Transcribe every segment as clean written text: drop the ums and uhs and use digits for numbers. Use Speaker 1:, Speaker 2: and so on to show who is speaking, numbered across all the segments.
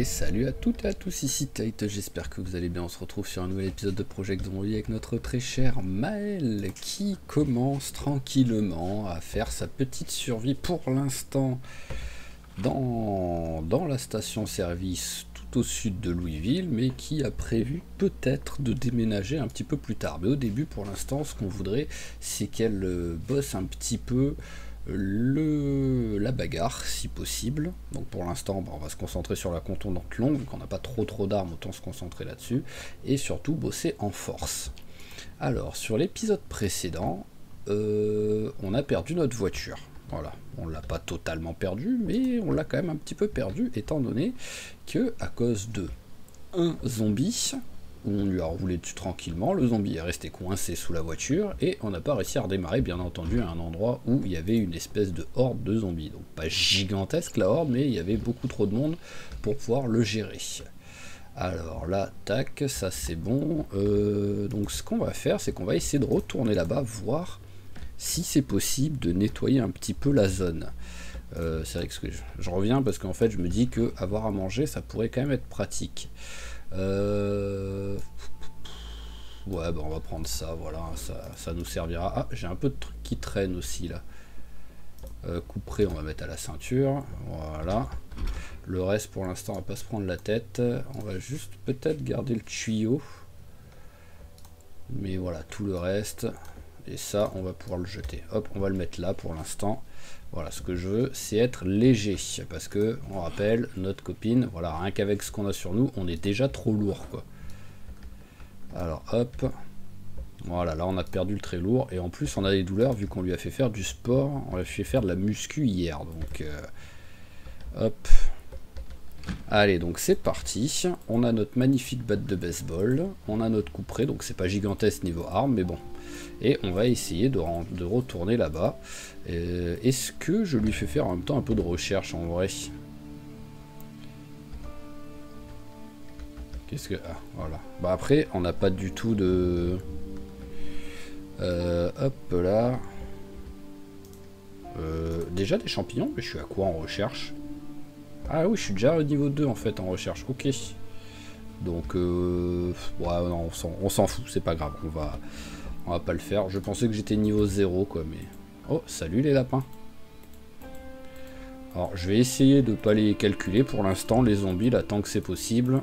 Speaker 1: Et salut à toutes et à tous, ici Tate, j'espère que vous allez bien. On se retrouve sur un nouvel épisode de Project Zomboid avec notre très cher Maël qui commence tranquillement à faire sa petite survie pour l'instant dans la station-service tout au sud de Louisville, mais qui a prévu peut-être de déménager un petit peu plus tard. Mais au début, pour l'instant, ce qu'on voudrait, c'est qu'elle bosse un petit peu la bagarre si possible. Donc pour l'instant on va se concentrer sur la contondante longue, vu qu'on n'a pas trop d'armes, autant se concentrer là-dessus et surtout bosser en force. Alors sur l'épisode précédent on a perdu notre voiture. Voilà, on l'a pas totalement perdu, mais on l'a quand même un petit peu perdu, étant donné que à cause de un zombie, on lui a roulé dessus tranquillement, le zombie est resté coincé sous la voiture et on n'a pas réussi à redémarrer, bien entendu, à un endroit où il y avait une espèce de horde de zombies. Donc pas gigantesque la horde, mais il y avait beaucoup trop de monde pour pouvoir le gérer. Alors là, tac, ça c'est bon. Donc ce qu'on va faire, c'est qu'on va essayer de retourner là-bas, voir si c'est possible de nettoyer un petit peu la zone. C'est vrai que je reviens parce qu'en fait je me dis que avoir à manger, ça pourrait quand même être pratique. Ouais, bah on va prendre ça, voilà, ça nous servira. Ah, j'ai un peu de trucs qui traînent aussi là. Couperé, on va mettre à la ceinture, voilà. Le reste pour l'instant on va pas se prendre la tête, on va juste peut-être garder le tuyau. Mais voilà, tout le reste, et ça on va pouvoir le jeter. Hop, on va le mettre là pour l'instant. Voilà, ce que je veux, c'est être léger, parce que, on rappelle, notre copine, voilà, rien qu'avec ce qu'on a sur nous, on est déjà trop lourd, quoi. Alors, hop, voilà, là on a perdu le très lourd, et en plus on a des douleurs, vu qu'on lui a fait faire du sport, on lui a fait faire de la muscu hier, donc, hop. Allez, donc c'est parti, on a notre magnifique batte de baseball, on a notre couperet, donc c'est pas gigantesque niveau arme, mais bon. Et on va essayer de retourner là-bas. Est-ce que je lui fais faire en même temps un peu de recherche en vrai? Qu'est-ce que... Ah, voilà. Bah après, on n'a pas du tout de... hop là. Déjà des champignons, mais je suis à quoi en recherche? Ah oui, je suis déjà au niveau 2 en fait en recherche. Ok. Donc, ouais, non, on s'en fout, c'est pas grave. On va pas le faire. Je pensais que j'étais niveau 0 quoi, mais... Oh, salut les lapins. Alors, je vais essayer de pas les calculer pour l'instant, les zombies, là, tant que c'est possible.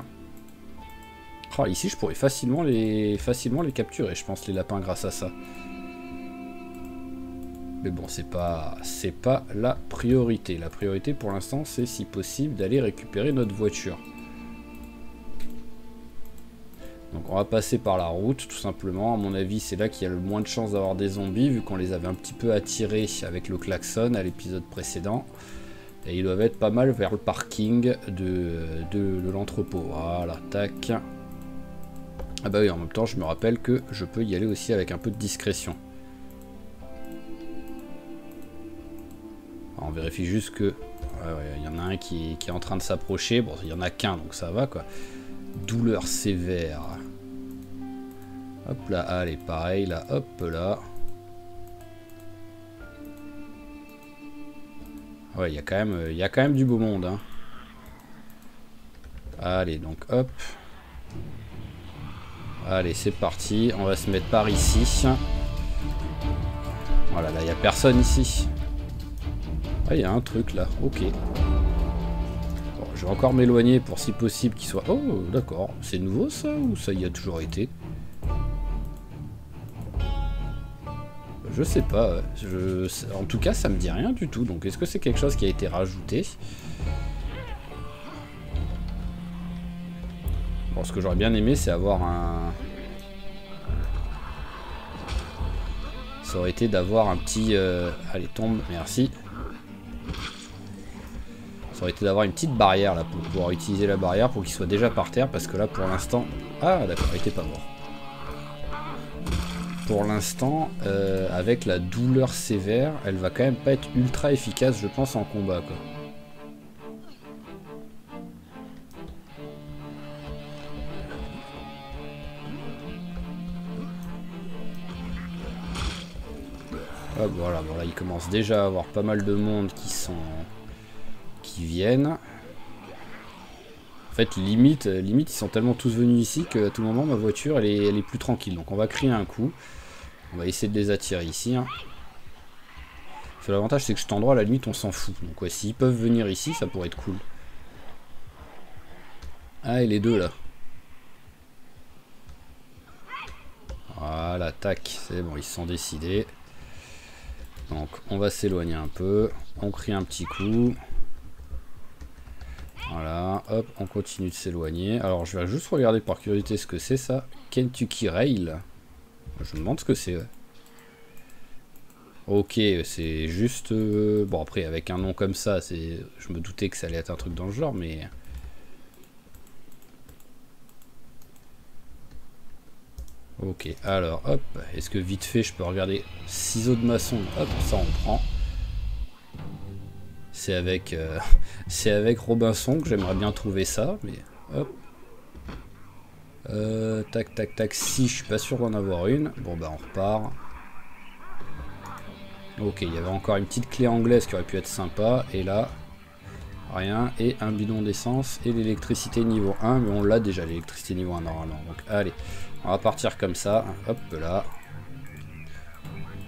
Speaker 1: Oh, ici, je pourrais facilement les capturer, je pense, les lapins, grâce à ça. Mais bon, c'est pas la priorité. La priorité, pour l'instant, c'est, si possible, d'aller récupérer notre voiture. Donc on va passer par la route tout simplement, à mon avis c'est là qu'il y a le moins de chances d'avoir des zombies vu qu'on les avait un petit peu attirés avec le klaxon à l'épisode précédent. Et ils doivent être pas mal vers le parking de l'entrepôt. Voilà, tac. Ah bah oui, en même temps je me rappelle que je peux y aller aussi avec un peu de discrétion. Alors, on vérifie juste que... Ouais, il y en a un qui est en train de s'approcher, bon il y en a qu'un donc ça va quoi. Douleur sévère. Hop là, allez, pareil, là, hop là. Ouais, il y a quand même du beau monde, hein. Allez, donc, hop. Allez, c'est parti. On va se mettre par ici. Voilà, là, il n'y a personne ici. Ah, il y a un truc, là. Ok. Je vais encore m'éloigner pour si possible qu'il soit... Oh, d'accord. C'est nouveau ça ou ça y a toujours été? Je sais pas. En tout cas, ça me dit rien du tout. Donc, est-ce que c'est quelque chose qui a été rajouté? Bon, ce que j'aurais bien aimé, c'est avoir un... Ça aurait été d'avoir un petit... Allez, tombe. Merci. Ça aurait été d'avoir une petite barrière là pour pouvoir utiliser la barrière pour qu'il soit déjà par terre parce que là pour l'instant... Ah d'accord, il était pas mort. Pour l'instant, avec la douleur sévère, elle va quand même pas être ultra efficace je pense en combat quoi. Hop, voilà, bon là il commence déjà à avoir pas mal de monde qui viennent. fait, limite, ils sont tellement tous venus ici qu'à tout moment, ma voiture, elle est plus tranquille. Donc on va crier un coup. On va essayer de les attirer ici. Hein. L'avantage, c'est que cet endroit, à la limite, on s'en fout. Donc ouais, s'ils peuvent venir ici, ça pourrait être cool. Ah, et les deux, là. Voilà, tac. C'est bon, ils se sont décidés. Donc, on va s'éloigner un peu. On crie un petit coup. Voilà, hop, on continue de s'éloigner. Alors, je vais juste regarder par curiosité ce que c'est, ça. Kentucky Rail. Je me demande ce que c'est. Ouais. Ok, c'est juste... bon, après, avec un nom comme ça, je me doutais que ça allait être un truc dans le genre, mais... Ok, alors, hop, est-ce que vite fait, je peux regarder ciseaux de maçon? Hop, ça, on prend. C'est avec, c'est avec Robinson que j'aimerais bien trouver ça, mais... Hop. Tac, tac, tac, si, je suis pas sûr d'en avoir une. Bon, bah, on repart. Ok, il y avait encore une petite clé anglaise qui aurait pu être sympa. Et là, rien. Et un bidon d'essence et l'électricité niveau 1. Mais on l'a déjà, l'électricité niveau 1 normalement. Donc allez, on va partir comme ça. Hop là.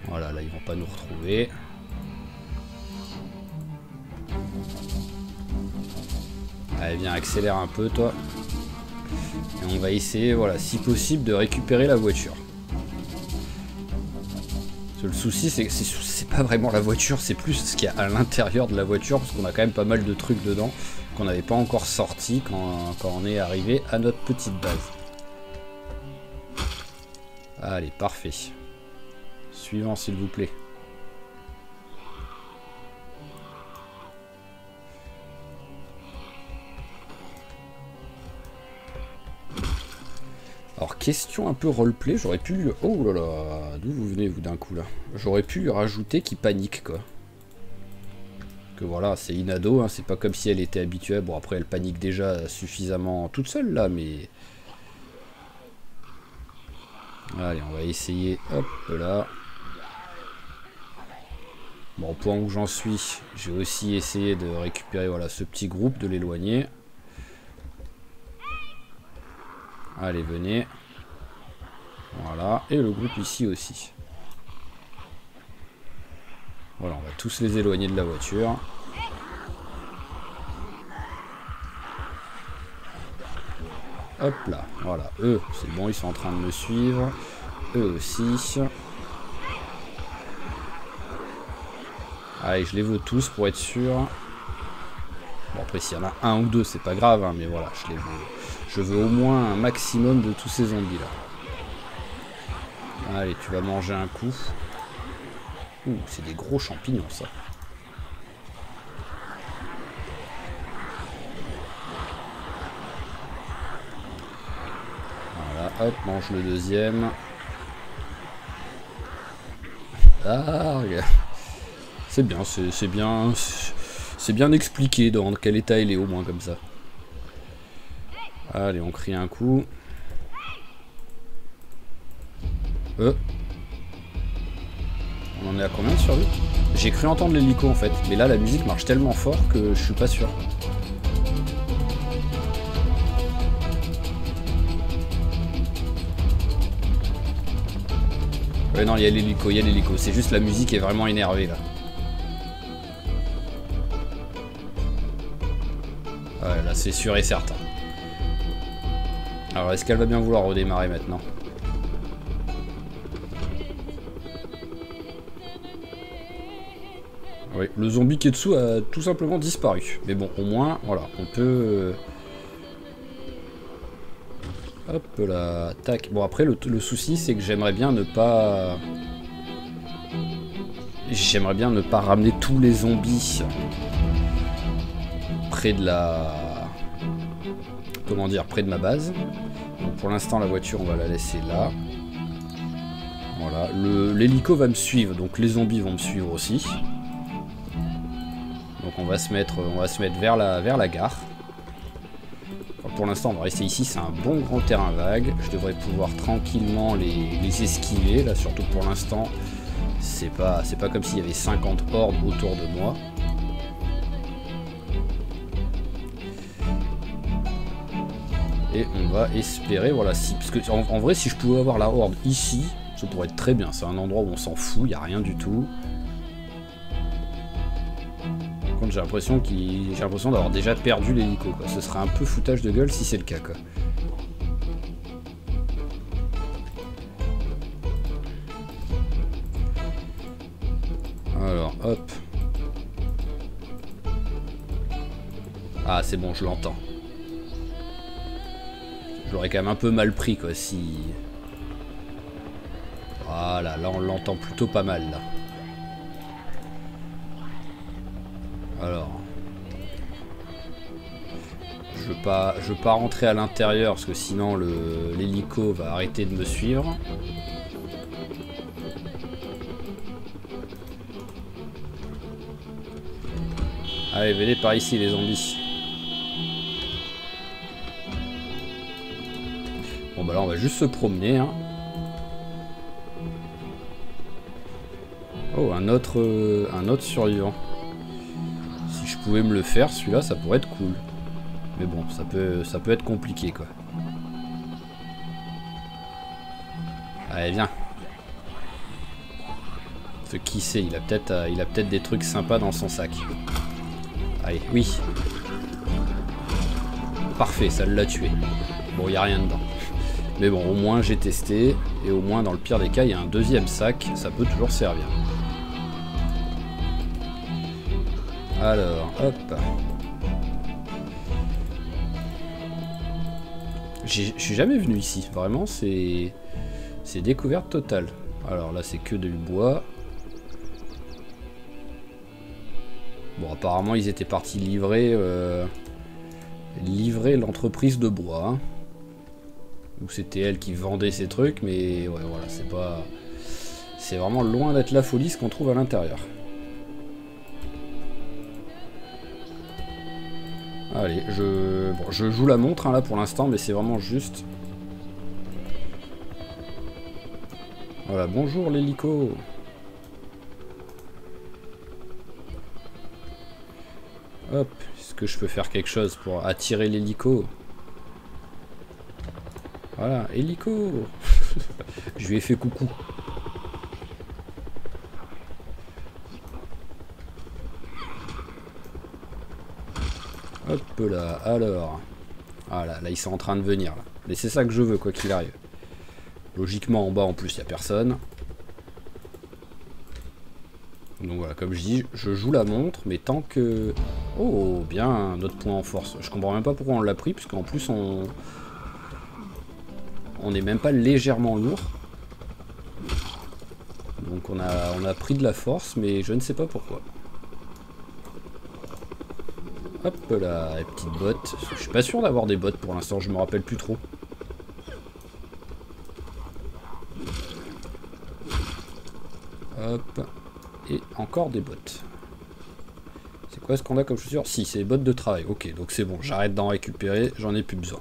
Speaker 1: Voilà, là ils vont pas nous retrouver. Allez, viens, accélère un peu toi. Et on va essayer, voilà, si possible, de récupérer la voiture. Le souci, c'est que c'est pas vraiment la voiture, c'est plus ce qu'il y a à l'intérieur de la voiture, parce qu'on a quand même pas mal de trucs dedans qu'on n'avait pas encore sorti quand on est arrivé à notre petite base. Allez, parfait. Suivant, s'il vous plaît. Alors, question un peu roleplay, j'aurais pu... Oh là là, d'où vous venez, vous, d'un coup, là? J'aurais pu rajouter qu'il panique, quoi. Que voilà, c'est une ado, hein, c'est pas comme si elle était habituée. Bon, après, elle panique déjà suffisamment toute seule, là, mais... Allez, on va essayer, hop, là. Bon, au point où j'en suis, j'ai aussi essayé de récupérer, voilà, ce petit groupe, de l'éloigner. Allez, venez. Voilà, et le groupe ici aussi. Voilà, on va tous les éloigner de la voiture. Hop là, voilà, eux, c'est bon, ils sont en train de me suivre. Eux aussi. Allez, je les veux tous pour être sûr. Bon, après, s'il y en a un ou deux, c'est pas grave, hein, mais voilà, je les veux. Je veux au moins un maximum de tous ces zombies là. Allez, tu vas manger un coup. Ouh, c'est des gros champignons, ça. Voilà, hop, mange le deuxième. Ah, regarde. C'est bien, c'est bien... C'est bien expliqué dans quel état il est, au moins, comme ça. Allez, on crie un coup. On en est à combien de survie? J'ai cru entendre l'hélico en fait, mais là la musique marche tellement fort que je suis pas sûr. Ouais non, il y a l'hélico, c'est juste la musique est vraiment énervée là. Ouais, là c'est sûr et certain. Alors est-ce qu'elle va bien vouloir redémarrer maintenant? Oui, le zombie qui est dessous a tout simplement disparu. Mais bon, au moins, voilà, on peut... Hop là, tac. Bon après, le souci, c'est que j'aimerais bien ne pas... J'aimerais bien ne pas ramener tous les zombies près de la... Comment dire, près de ma base. Donc pour l'instant, la voiture, on va la laisser là. Voilà, l'hélico va me suivre, donc les zombies vont me suivre aussi. Donc on va se mettre vers la gare. Enfin, pour l'instant on va rester ici, c'est un bon grand terrain vague. Je devrais pouvoir tranquillement les esquiver. Là surtout pour l'instant, c'est pas comme s'il y avait 50 hordes autour de moi. Et on va espérer, voilà, si, parce que en vrai, si je pouvais avoir la horde ici, ça pourrait être très bien. C'est un endroit où on s'en fout, il n'y a rien du tout. Par contre, j'ai l'impression d'avoir déjà perdu l'hélico, quoi. Ce serait un peu foutage de gueule si c'est le cas, quoi. Alors, hop. Ah, c'est bon, je l'entends. Je l'aurais quand même un peu mal pris, quoi, si... Voilà, là, on l'entend plutôt pas mal, là. Alors... Je veux pas rentrer à l'intérieur, parce que sinon, l'hélico va arrêter de me suivre. Allez, venez par ici, les zombies. Bon bah là on va juste se promener hein. Oh un autre survivant. Si je pouvais me le faire celui-là ça pourrait être cool. Mais bon ça peut être compliqué quoi. Allez viens. Ce qui sait, il a peut-être des trucs sympas dans son sac. Allez, oui. Parfait, ça l'a tué. Bon, il n'y a rien dedans. Mais bon, au moins j'ai testé, et au moins dans le pire des cas, il y a un deuxième sac, ça peut toujours servir. Alors, hop. Je suis jamais venu ici, vraiment, c'est découverte totale. Alors là, c'est que du bois. Bon, apparemment, ils étaient partis livrer l'entreprise de bois. Hein. Ou c'était elle qui vendait ces trucs, mais ouais, voilà, c'est pas... C'est vraiment loin d'être la folie ce qu'on trouve à l'intérieur. Allez, je joue la montre hein, là pour l'instant, mais c'est vraiment juste... Voilà, bonjour l'hélico. Hop, est-ce que je peux faire quelque chose pour attirer l'hélico? Voilà, hélico. Je lui ai fait coucou. Hop là, alors. Voilà, là ils sont en train de venir. Là. Mais c'est ça que je veux, quoi qu'il arrive. Logiquement, en bas, en plus, il n'y a personne. Donc voilà, comme je dis, je joue la montre, mais tant que... Oh, bien, notre point en force. Je comprends même pas pourquoi on l'a pris, puisqu'en plus, on n'est même pas légèrement lourd. Donc on a pris de la force, mais je ne sais pas pourquoi. Hop là, les petites bottes. Je suis pas sûr d'avoir des bottes pour l'instant, je me rappelle plus trop. Hop. Et encore des bottes. C'est quoi ce qu'on a comme chaussures? Si, c'est des bottes de travail. Ok, donc c'est bon, j'arrête d'en récupérer, j'en ai plus besoin.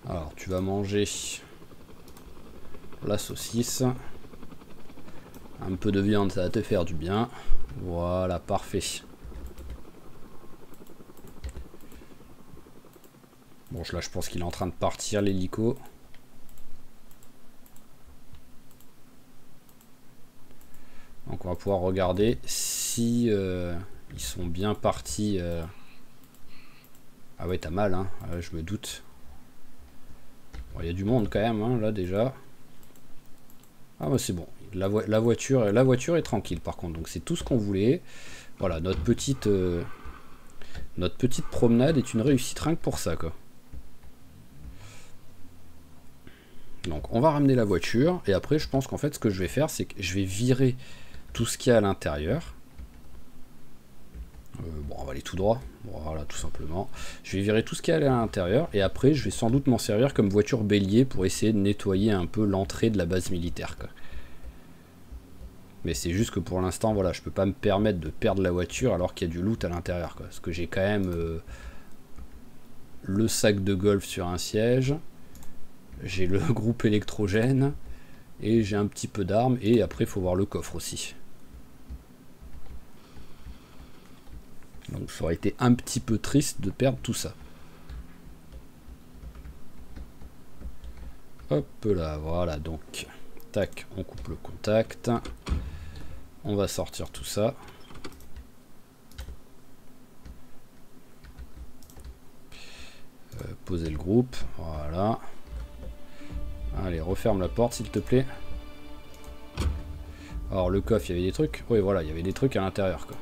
Speaker 1: Alors, tu vas manger la saucisse. Un peu de viande, ça va te faire du bien. Voilà, parfait. Bon, là, je pense qu'il est en train de partir, l'hélico. Donc, on va pouvoir regarder si ils sont bien partis. Ah ouais, t'as mal, hein. Je me doute. Bon, y a du monde quand même, hein, là, déjà. Ah bah c'est bon. La voiture est tranquille par contre, donc c'est tout ce qu'on voulait. Voilà, notre petite promenade est une réussite rien que pour ça quoi. Donc on va ramener la voiture et après je pense qu'en fait ce que je vais faire c'est que je vais virer tout ce qu'il y a à l'intérieur. Bon on va aller tout droit, voilà tout simplement. Je vais virer tout ce qu'il y a à l'intérieur et après je vais sans doute m'en servir comme voiture bélier pour essayer de nettoyer un peu l'entrée de la base militaire quoi. Mais c'est juste que pour l'instant, voilà, je peux pas me permettre de perdre la voiture alors qu'il y a du loot à l'intérieur. Parce que j'ai quand même le sac de golf sur un siège, j'ai le groupe électrogène, et j'ai un petit peu d'armes, et après il faut voir le coffre aussi. Donc ça aurait été un petit peu triste de perdre tout ça. Hop là, voilà, donc tac, on coupe le contact. On va sortir tout ça. Poser le groupe, voilà. Allez, referme la porte s'il te plaît. Alors le coffre, il y avait des trucs. Oui, voilà, il y avait des trucs à l'intérieur, quoi.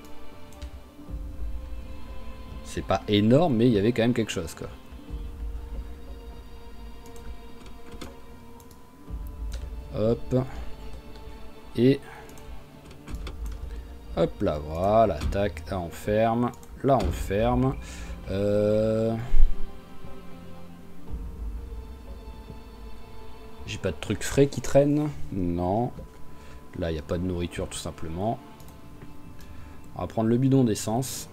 Speaker 1: C'est pas énorme, mais il y avait quand même quelque chose, quoi. Hop. Et... hop là, voilà, tac, là on ferme. Là on ferme. J'ai pas de trucs frais qui traînent. Non. Là, il n'y a pas de nourriture, tout simplement. On va prendre le bidon d'essence.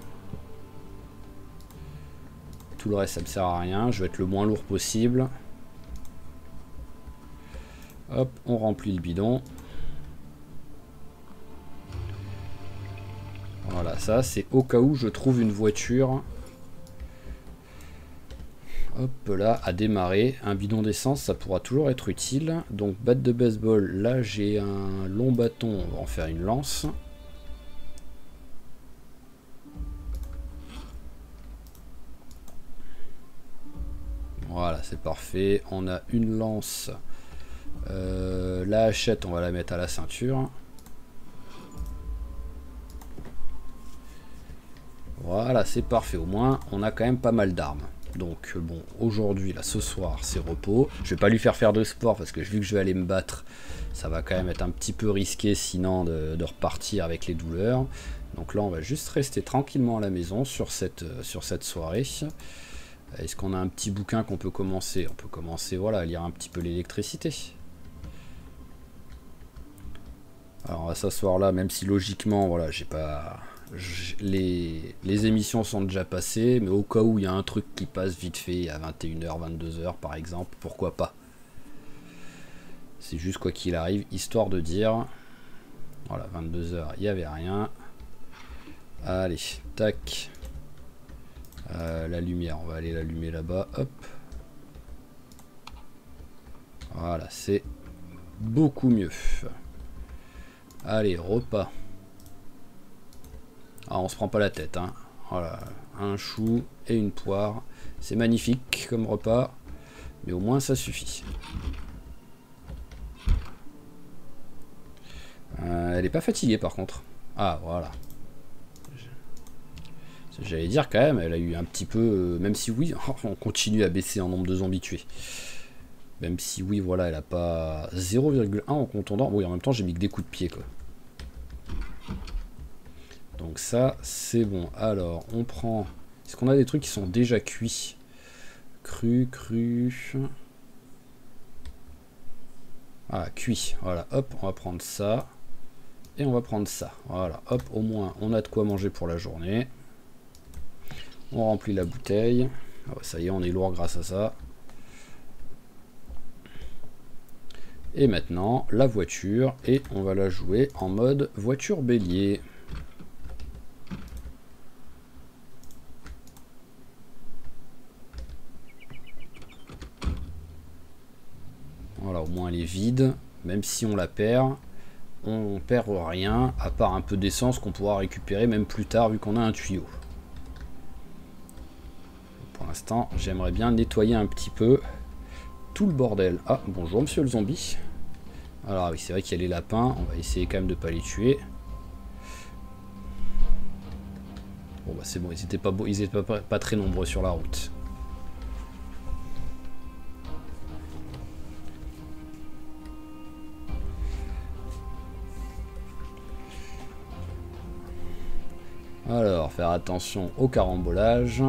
Speaker 1: Tout le reste, ça me sert à rien. Je vais être le moins lourd possible. Hop, on remplit le bidon. Voilà, ça, c'est au cas où je trouve une voiture. Hop là, à démarrer. Un bidon d'essence, ça pourra toujours être utile. Donc, batte de baseball. Là, j'ai un long bâton. On va en faire une lance. Voilà, c'est parfait. On a une lance. La hachette, on va la mettre à la ceinture. Voilà, c'est parfait. Au moins, on a quand même pas mal d'armes. Donc bon, aujourd'hui, là, ce soir, c'est repos. Je vais pas lui faire de sport parce que vu que je vais aller me battre, ça va quand même être un petit peu risqué sinon de repartir avec les douleurs. Donc là, on va juste rester tranquillement à la maison sur cette soirée. Est-ce qu'on a un petit bouquin qu'on peut commencer? On peut commencer, voilà, à lire un petit peu l'électricité. Alors on va s'asseoir là, même si logiquement, voilà, j'ai pas... Les émissions sont déjà passées, mais au cas où il y a un truc qui passe vite fait à 21h, 22h par exemple, pourquoi pas. C'est juste quoi qu'il arrive, histoire de dire. Voilà, 22h, il n'y avait rien. Allez, tac. La lumière, on va aller l'allumer là-bas, hop. Voilà, c'est beaucoup mieux. Allez, repas. Ah, on se prend pas la tête, hein. Voilà, un chou et une poire. C'est magnifique comme repas, mais au moins ça suffit. Elle est pas fatiguée par contre. Ah, voilà. J'allais dire quand même, elle a eu un petit peu... même si oui, on continue à baisser en nombre de zombies tués. Même si oui, voilà, elle a pas 0,1 en contondant. Oui, en même temps, j'ai mis que des coups de pied, quoi. Donc ça, c'est bon. Alors, on prend... Est-ce qu'on a des trucs qui sont déjà cuits? Cru. Ah, cuit. Voilà, hop, on va prendre ça. Et on va prendre ça. Voilà, hop, au moins, on a de quoi manger pour la journée. On remplit la bouteille. Ah, ça y est, on est lourd grâce à ça. Et maintenant, la voiture. Et on va la jouer en mode voiture bélier. Voilà, au moins elle est vide. Même si on la perd, on perd rien, à part un peu d'essence qu'on pourra récupérer même plus tard vu qu'on a un tuyau. Pour l'instant, j'aimerais bien nettoyer un petit peu tout le bordel. Ah, bonjour monsieur le zombie. Alors oui, c'est vrai qu'il y a les lapins, on va essayer quand même de ne pas les tuer. Bon bah c'est bon, ils étaient pas très nombreux sur la route. Alors, faire attention au carambolage.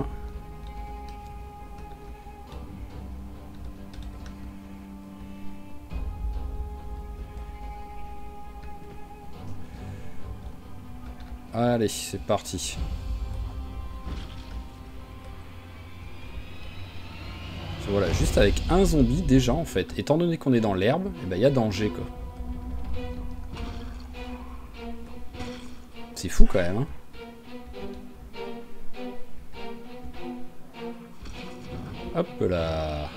Speaker 1: Allez, c'est parti. Voilà, juste avec un zombie déjà en fait, étant donné qu'on est dans l'herbe, eh ben, y a danger quoi. C'est fou quand même. Hein. Hop là.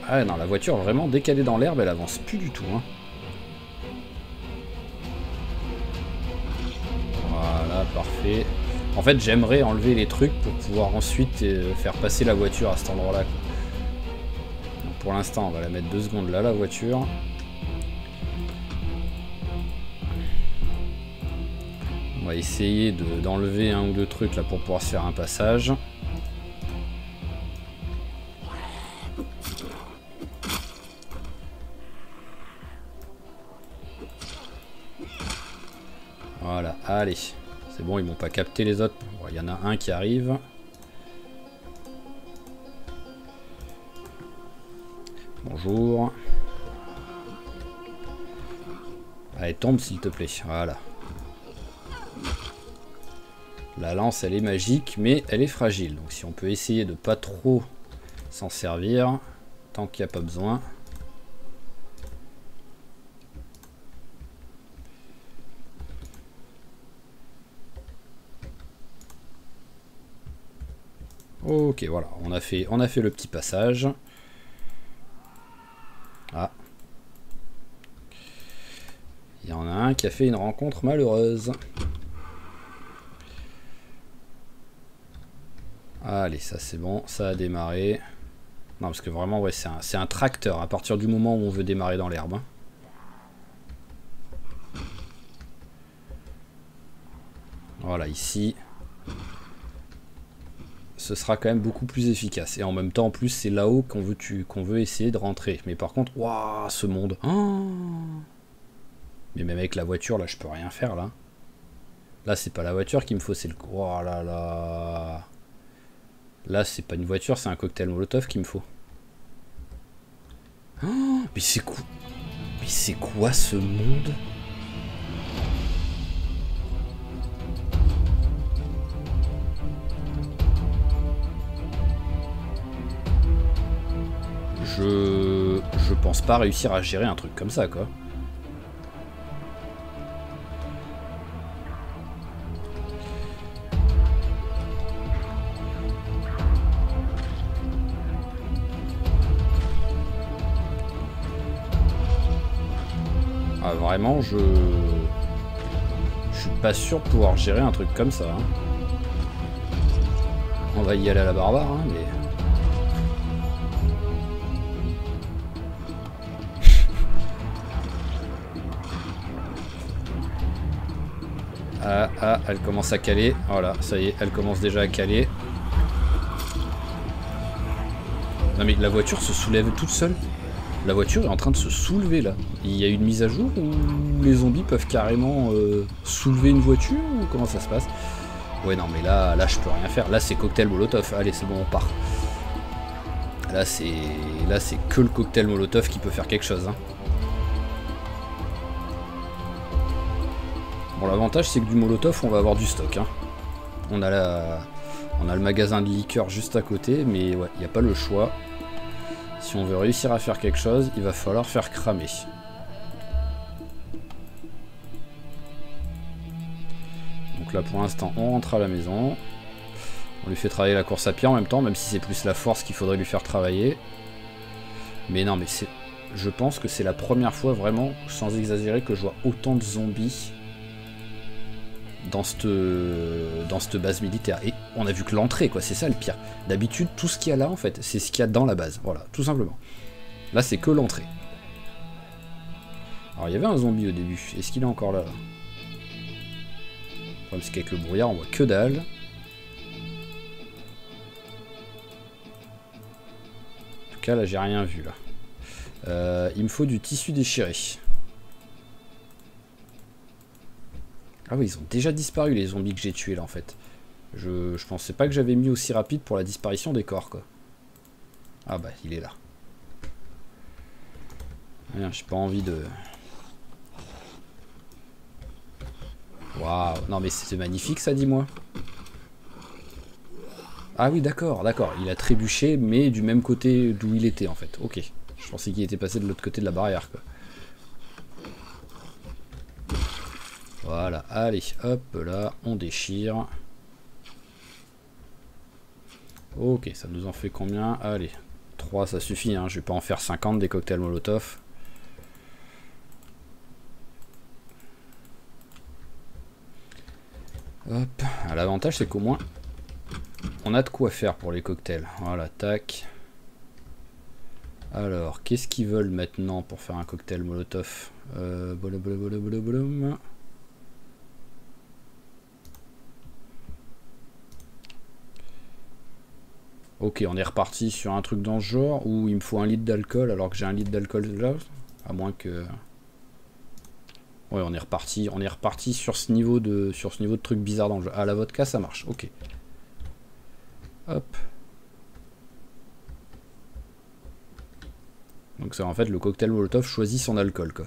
Speaker 1: Ah non, la voiture vraiment dès qu'elle est dans l'herbe elle avance plus du tout hein. Voilà, parfait. En fait j'aimerais enlever les trucs pour pouvoir ensuite faire passer la voiture à cet endroit là. Donc, pour l'instant on va la mettre 2 secondes là la voiture. On va essayer d'enlever un ou deux trucs là pour pouvoir se faire un passage. Voilà, allez. C'est bon, ils m'ont pas capté les autres. Bon, il y en a un qui arrive. Bonjour. Allez, tombe s'il te plaît. Voilà. La lance, elle est magique, mais elle est fragile. Donc si on peut essayer de pas trop s'en servir, tant qu'il n'y a pas besoin. Ok, voilà, on a fait le petit passage. Ah. Il y en a un qui a fait une rencontre malheureuse. Allez, ça c'est bon, ça a démarré. Non, parce que vraiment, ouais, c'est un tracteur à partir du moment où on veut démarrer dans l'herbe. Hein. Voilà, ici. Ce sera quand même beaucoup plus efficace. Et en même temps, en plus, c'est là-haut qu'on veut essayer de rentrer. Mais par contre, waouh, ce monde. Oh, mais même avec la voiture, là, je peux rien faire, là. Là, c'est pas la voiture qu'il me faut, c'est le... Oh là là. Là, c'est pas une voiture, c'est un cocktail Molotov qu'il me faut. Oh, mais c'est quoi? Mais c'est quoi ce monde? Je pense pas réussir à gérer un truc comme ça, quoi. Ah, vraiment, je suis pas sûr de pouvoir gérer un truc comme ça. Hein. On va y aller à la barbare, hein, mais... Ah, elle commence à caler. Voilà, ça y est, elle commence déjà à caler. Non mais la voiture se soulève toute seule. La voiture est en train de se soulever là. Il y a une mise à jour où les zombies peuvent carrément soulever une voiture ou comment ça se passe? Ouais non mais là je peux rien faire. Là c'est cocktail Molotov. Allez c'est bon on part. Là c'est que le cocktail Molotov qui peut faire quelque chose. Hein. Bon l'avantage c'est que du Molotov on va avoir du stock. Hein. On a le magasin de liqueurs juste à côté mais ouais il n'y a pas le choix. Si on veut réussir à faire quelque chose, il va falloir faire cramer. Donc là pour l'instant on rentre à la maison. On lui fait travailler la course à pied en même temps, même si c'est plus la force qu'il faudrait lui faire travailler. Mais non mais c'est... Je pense que c'est la première fois vraiment, sans exagérer, que je vois autant de zombies dans cette base militaire. Et on a vu que l'entrée, quoi, c'est ça le pire. D'habitude, tout ce qu'il y a là, en fait, c'est ce qu'il y a dans la base. Voilà, tout simplement. Là, c'est que l'entrée. Alors, il y avait un zombie au début. Est-ce qu'il est encore là, Le problème, c'est qu'avec le brouillard, on voit que dalle. En tout cas, là, j'ai rien vu, là. Il me faut du tissu déchiré. Ah oui, ils ont déjà disparu les zombies que j'ai tués là en fait. Je pensais pas que j'avais mis aussi rapide pour la disparition des corps quoi. Ah bah il est là. J'ai pas envie de... Waouh, non mais c'est magnifique ça dis-moi. Ah oui d'accord, il a trébuché mais du même côté d'où il était en fait. Ok, je pensais qu'il était passé de l'autre côté de la barrière quoi. Voilà, allez, hop, là, on déchire. Ok, ça nous en fait combien? Allez, 3 ça suffit, hein. Je vais pas en faire 50 des cocktails Molotov. Hop, l'avantage c'est qu'au moins on a de quoi faire pour les cocktails. Voilà, tac. Alors, qu'est-ce qu'ils veulent maintenant pour faire un cocktail Molotov? Ok, on est reparti sur un truc dans ce genre où il me faut 1 litre d'alcool alors que j'ai 1 litre d'alcool là. À moins que... Ouais, on est reparti sur ce niveau de truc bizarre dans le jeu. Ah, la vodka, ça marche. Ok. Hop. Donc c'est en fait le cocktail Molotov choisit son alcool, quoi.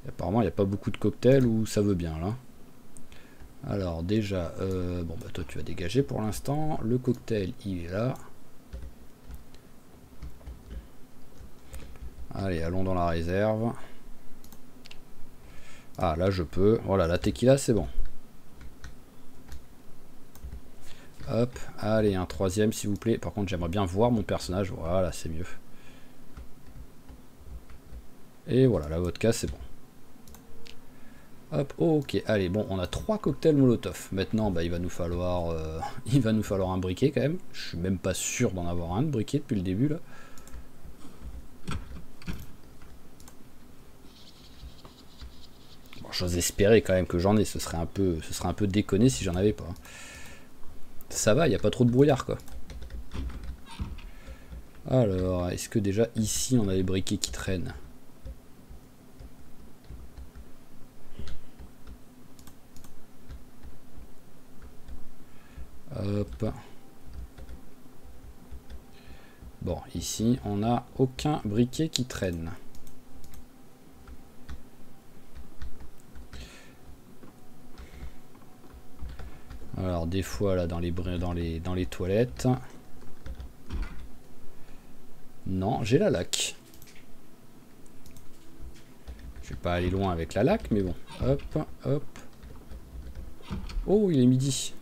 Speaker 1: Et apparemment, il n'y a pas beaucoup de cocktails où ça veut bien, là. Alors déjà, bon bah toi tu vas dégager pour l'instant. Le cocktail, il est là. Allez, allons dans la réserve. Ah, là je peux. Voilà, la tequila, c'est bon. Hop, allez, un troisième s'il vous plaît. Par contre, j'aimerais bien voir mon personnage. Voilà, c'est mieux. Et voilà, la vodka, c'est bon. Hop, ok, allez, bon, on a 3 cocktails Molotov. Maintenant, bah, il va nous falloir un briquet quand même. Je suis même pas sûr d'en avoir un de briquet depuis le début là. Bon, j'ose espérer quand même que j'en ai. Ce serait un peu déconné si j'en avais pas. Ça va, il n'y a pas trop de brouillard quoi. Alors, est-ce que déjà ici on a les briquets qui traînent? Hop. Bon, ici on n'a aucun briquet qui traîne. Alors des fois là dans les toilettes. Non, j'ai la laque. Je vais pas aller loin avec la laque, mais bon. Hop, hop. Oh, il est midi.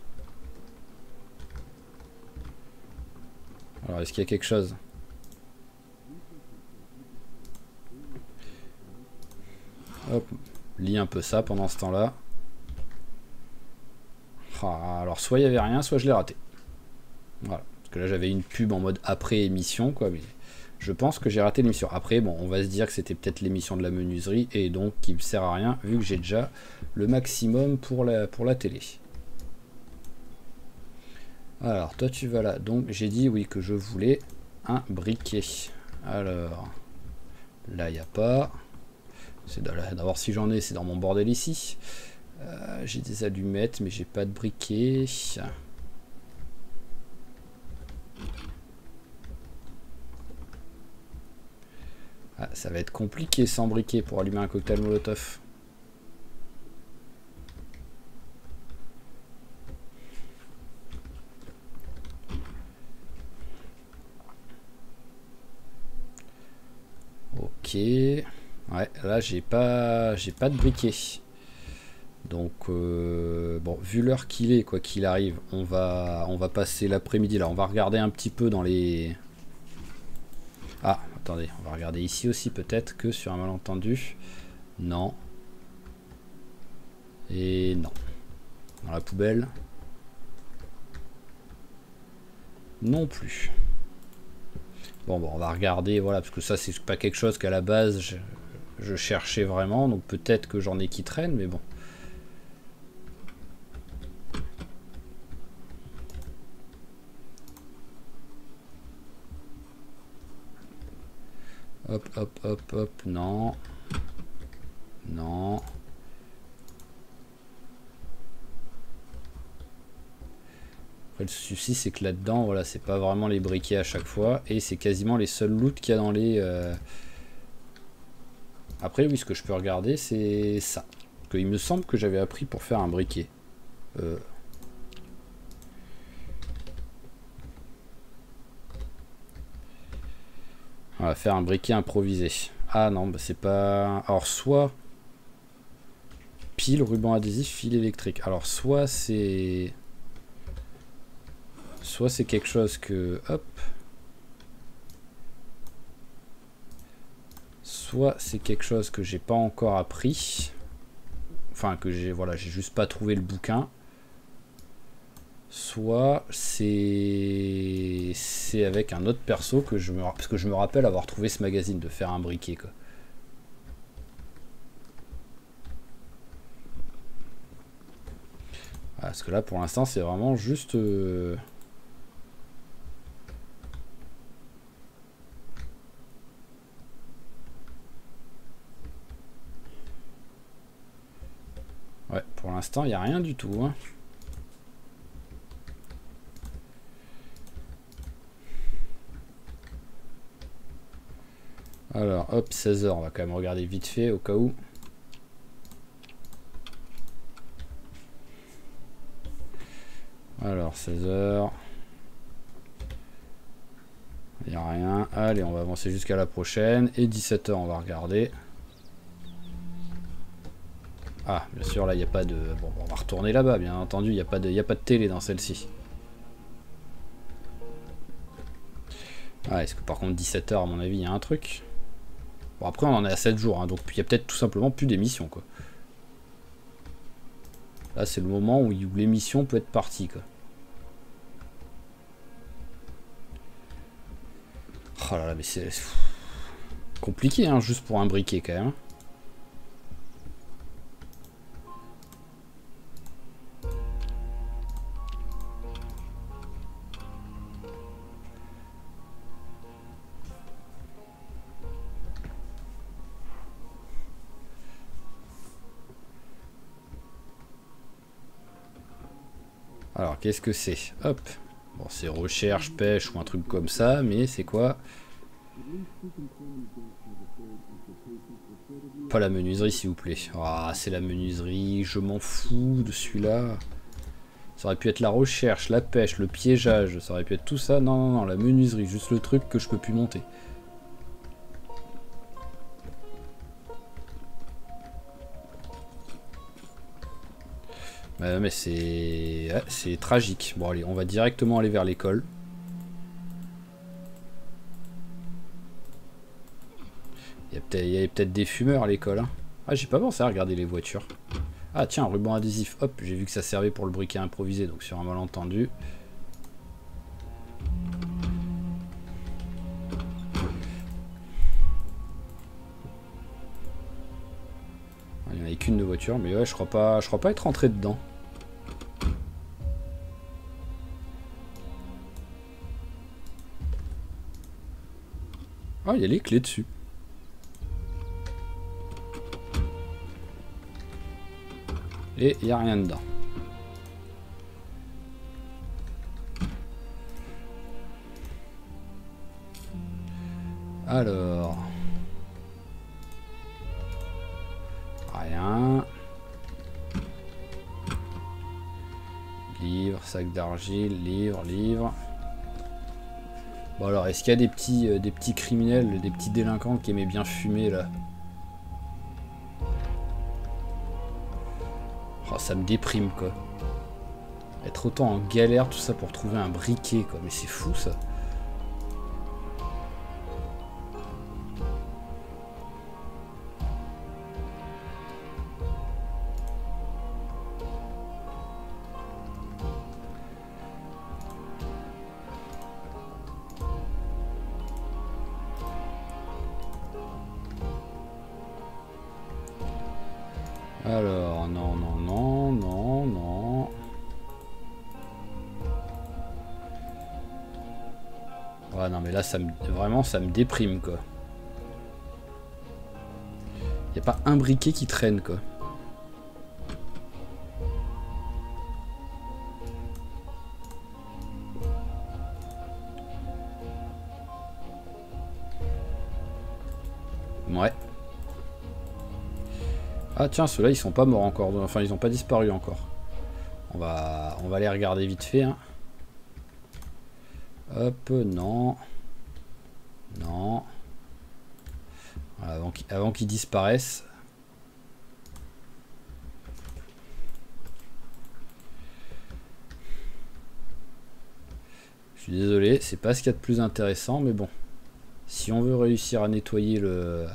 Speaker 1: Alors, est-ce qu'il y a quelque chose? Hop, lis un peu ça pendant ce temps-là. Ah, alors, soit il n'y avait rien, soit je l'ai raté. Voilà. Parce que là, j'avais une pub en mode après émission, quoi. Mais je pense que j'ai raté l'émission. Après, bon, on va se dire que c'était peut-être l'émission de la menuiserie et donc qui ne sert à rien vu que j'ai déjà le maximum pour la télé. Alors, toi, tu vas là. Donc, j'ai dit, oui, que je voulais un briquet. Alors, là, il n'y a pas. C'est d'abord, si j'en ai, c'est dans mon bordel ici. J'ai des allumettes, mais j'ai pas de briquet. Ah, ça va être compliqué sans briquet pour allumer un cocktail Molotov. Ok. Ouais, là j'ai pas de briquet. Donc bon, vu l'heure qu'il est, quoi qu'il arrive, on va passer l'après-midi là. On va regarder un petit peu dans les... Ah, attendez, on va regarder ici aussi peut-être que sur un malentendu. Non. Et non. Dans la poubelle. Non plus. Bon, on va regarder, voilà, parce que ça c'est pas quelque chose qu'à la base je cherchais vraiment, donc peut-être que j'en ai qui traînent, mais bon. Hop, hop, hop, hop, non. Non. Après, le souci, c'est que là-dedans, voilà, c'est pas vraiment les briquets à chaque fois, et c'est quasiment les seuls loot qu'il y a dans les... Après, oui, ce que je peux regarder, c'est ça. Parce qu'il me semble que j'avais appris pour faire un briquet. On va faire un briquet improvisé. Ah non, bah c'est pas... Alors, soit... Pile, ruban adhésif, fil électrique. Alors, soit c'est... soit c'est quelque chose que... Hop. Soit c'est quelque chose que j'ai pas encore appris. Enfin, que j'ai... Voilà, j'ai juste pas trouvé le bouquin. Soit c'est avec un autre perso que je me... Parce que je me rappelle avoir trouvé ce magazine de faire un briquet, quoi. Parce que là, pour l'instant, c'est vraiment juste... Ouais, pour l'instant, il n'y a rien du tout. Hein. Alors, hop, 16 h, on va quand même regarder vite fait, au cas où. Alors, 16 h. Il n'y a rien. Allez, on va avancer jusqu'à la prochaine. Et 17 h, on va regarder. Ah, bien sûr, là, il n'y a pas de... Bon, on va retourner là-bas, bien entendu. Il n'y a pas de télé dans celle-ci. Ah, est-ce que par contre, 17 h, à mon avis, il y a un truc? Bon, après, on en est à 7 jours, hein, donc il y a peut-être tout simplement plus d'émission, quoi. Là, c'est le moment où l'émission peut être partie, quoi. Oh là là, mais c'est compliqué, hein, juste pour un briquet, quand même. Alors, qu'est-ce que c'est? Hop. Bon, c'est recherche, pêche ou un truc comme ça, mais c'est quoi? Pas la menuiserie, s'il vous plaît. Ah, c'est la menuiserie, je m'en fous de celui-là. Ça aurait pu être la recherche, la pêche, le piégeage, ça aurait pu être tout ça. Non, non, non, la menuiserie, juste le truc que je peux plus monter. Mais c'est tragique. Bon, allez, on va directement aller vers l'école. Il y avait peut-être des fumeurs à l'école. Hein. Ah, j'ai pas pensé à regarder les voitures. Ah, tiens, ruban adhésif. Hop, j'ai vu que ça servait pour le briquet improvisé, donc sur un malentendu. Il n'y en avait qu'une de voiture, mais ouais, je crois pas être rentré dedans. Ah, il y a les clés dessus. Et il n'y a rien dedans. Alors... Rien. Livre, sac d'argile, livre. Bon alors, est-ce qu'il y a des petits criminels, des petits délinquants qui aimaient bien fumer là? Oh, ça me déprime quoi. Être autant en galère, tout ça pour trouver un briquet quoi, mais c'est fou ça. Alors, non. Ouais, non, mais là, vraiment, ça me déprime, quoi. Y a pas un briquet qui traîne, quoi. Ouais. Ah tiens, ceux-là, ils sont pas morts encore. Enfin, ils ont pas disparu encore. On va les regarder vite fait. Hein. Hop, non. Non. Voilà, avant qu'ils disparaissent. suis désolé, c'est pas ce qu'il y a de plus intéressant, mais bon. Si on veut réussir à nettoyer le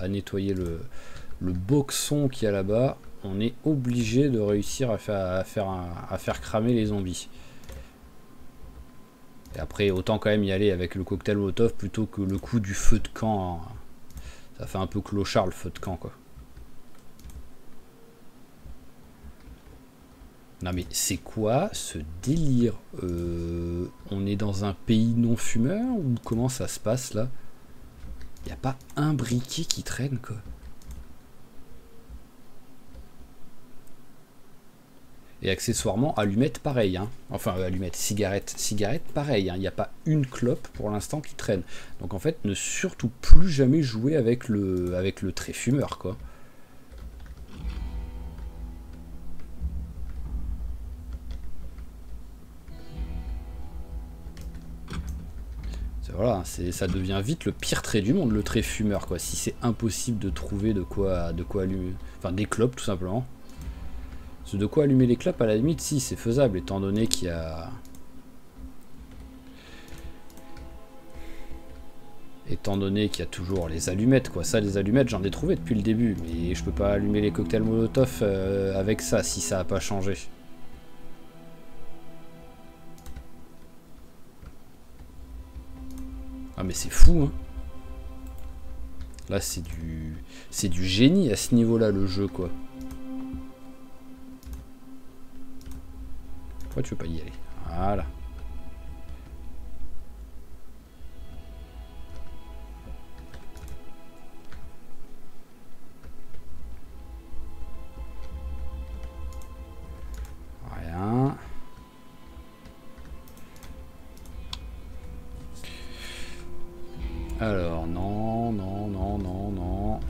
Speaker 1: boxon qu'il y a là-bas, on est obligé de réussir à faire cramer les zombies. Et après, autant quand même y aller avec le cocktail Molotov plutôt que le coup du feu de camp. Hein. Ça fait un peu clochard le feu de camp, quoi. Non mais c'est quoi ce délire? On est dans un pays non fumeur ou comment ça se passe là? Y a pas un briquet qui traîne, quoi. Et accessoirement, allumette pareil, hein. Enfin, allumette, cigarette pareil, hein. Il n'y a pas une clope pour l'instant qui traîne. Donc en fait, ne surtout plus jamais jouer avec le trait fumeur, quoi. Voilà, ça devient vite le pire trait du monde, le trait fumeur, quoi. Si c'est impossible de trouver de quoi allumer, enfin des clopes tout simplement. Parce que de quoi allumer les clopes, à la limite, si c'est faisable, étant donné qu'il y a, toujours les allumettes, quoi. Ça, les allumettes, j'en ai trouvé depuis le début, mais je peux pas allumer les cocktails Molotov avec ça si ça a pas changé. Ah mais c'est fou, hein. Là c'est du génie à ce niveau-là, le jeu, quoi. Pourquoi tu veux pas y aller? Voilà. Rien. Alors, non, non, non, non, non.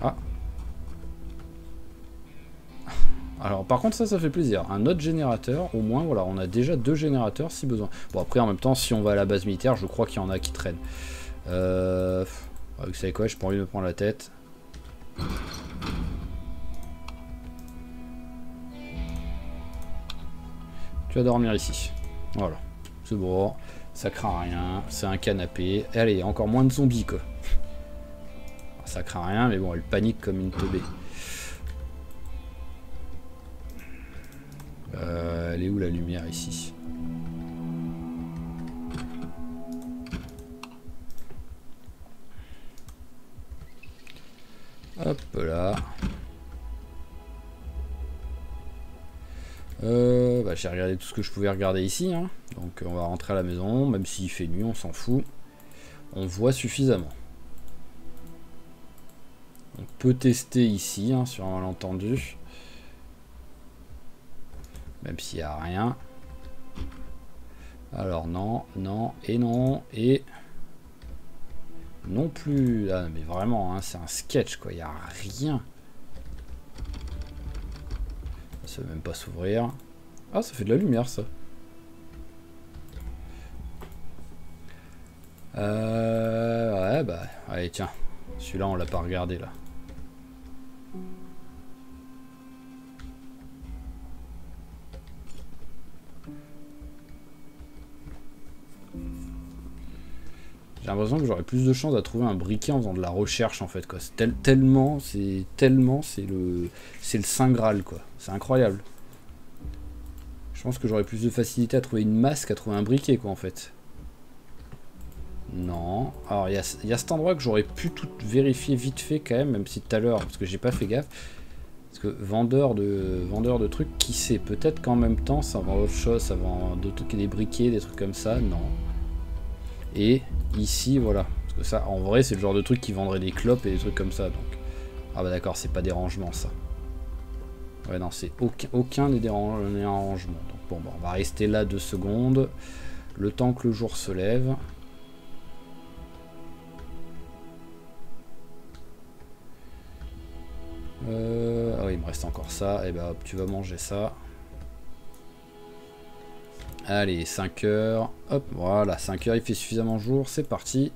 Speaker 1: Ah. Alors, par contre, ça fait plaisir. Un autre générateur, au moins, voilà, on a déjà 2 générateurs si besoin. Bon, après, en même temps, si on va à la base militaire, je crois qu'il y en a qui traînent. Vous savez quoi, j'ai pas envie de me prendre la tête. Tu vas dormir ici. Voilà, c'est bon, ça craint rien, c'est un canapé. Et allez, encore moins de zombies, quoi. Ça craint rien, mais bon, elle panique comme une teubée. Elle est où la lumière ici? Hop là. J'ai regardé tout ce que je pouvais regarder ici, hein. Donc on va rentrer à la maison, même s'il fait nuit, on s'en fout. On voit suffisamment. On peut tester ici, hein, sur un malentendu. Même s'il n'y a rien. Alors non, non, et non, et... Non plus. Ah, mais vraiment, hein, c'est un sketch, quoi. Il n'y a rien. Ça ne veut même pas s'ouvrir. Ah, ça fait de la lumière, ça. Ouais, bah... Allez, tiens. Celui-là, on l'a pas regardé, là. J'ai l'impression que j'aurais plus de chance à trouver un briquet en faisant de la recherche, en fait, quoi. Tellement, c'est le Saint Graal, quoi. C'est incroyable. Je pense que j'aurais plus de facilité à trouver une masse qu'à trouver un briquet, quoi, en fait. Non. Alors, il y a cet endroit que j'aurais pu tout vérifier vite fait, quand même si tout à l'heure, parce que j'ai pas fait gaffe. Parce que vendeur de trucs, qui sait? Peut-être qu'en même temps, ça vend autre chose, ça vend d'autres trucs, des briquets, des trucs comme ça. Non. Et ici, voilà. Parce que ça, en vrai, c'est le genre de truc qui vendrait des clopes et des trucs comme ça. Donc, ah bah d'accord, c'est pas des rangements, ça. Ouais, non, c'est aucun des rangements. Donc bon, bah, on va rester là 2 secondes. Le temps que le jour se lève. Ah oui, il me reste encore ça. Et bah hop, tu vas manger ça. Allez, 5 heures. Hop, voilà, 5 heures, il fait suffisamment jour. C'est parti.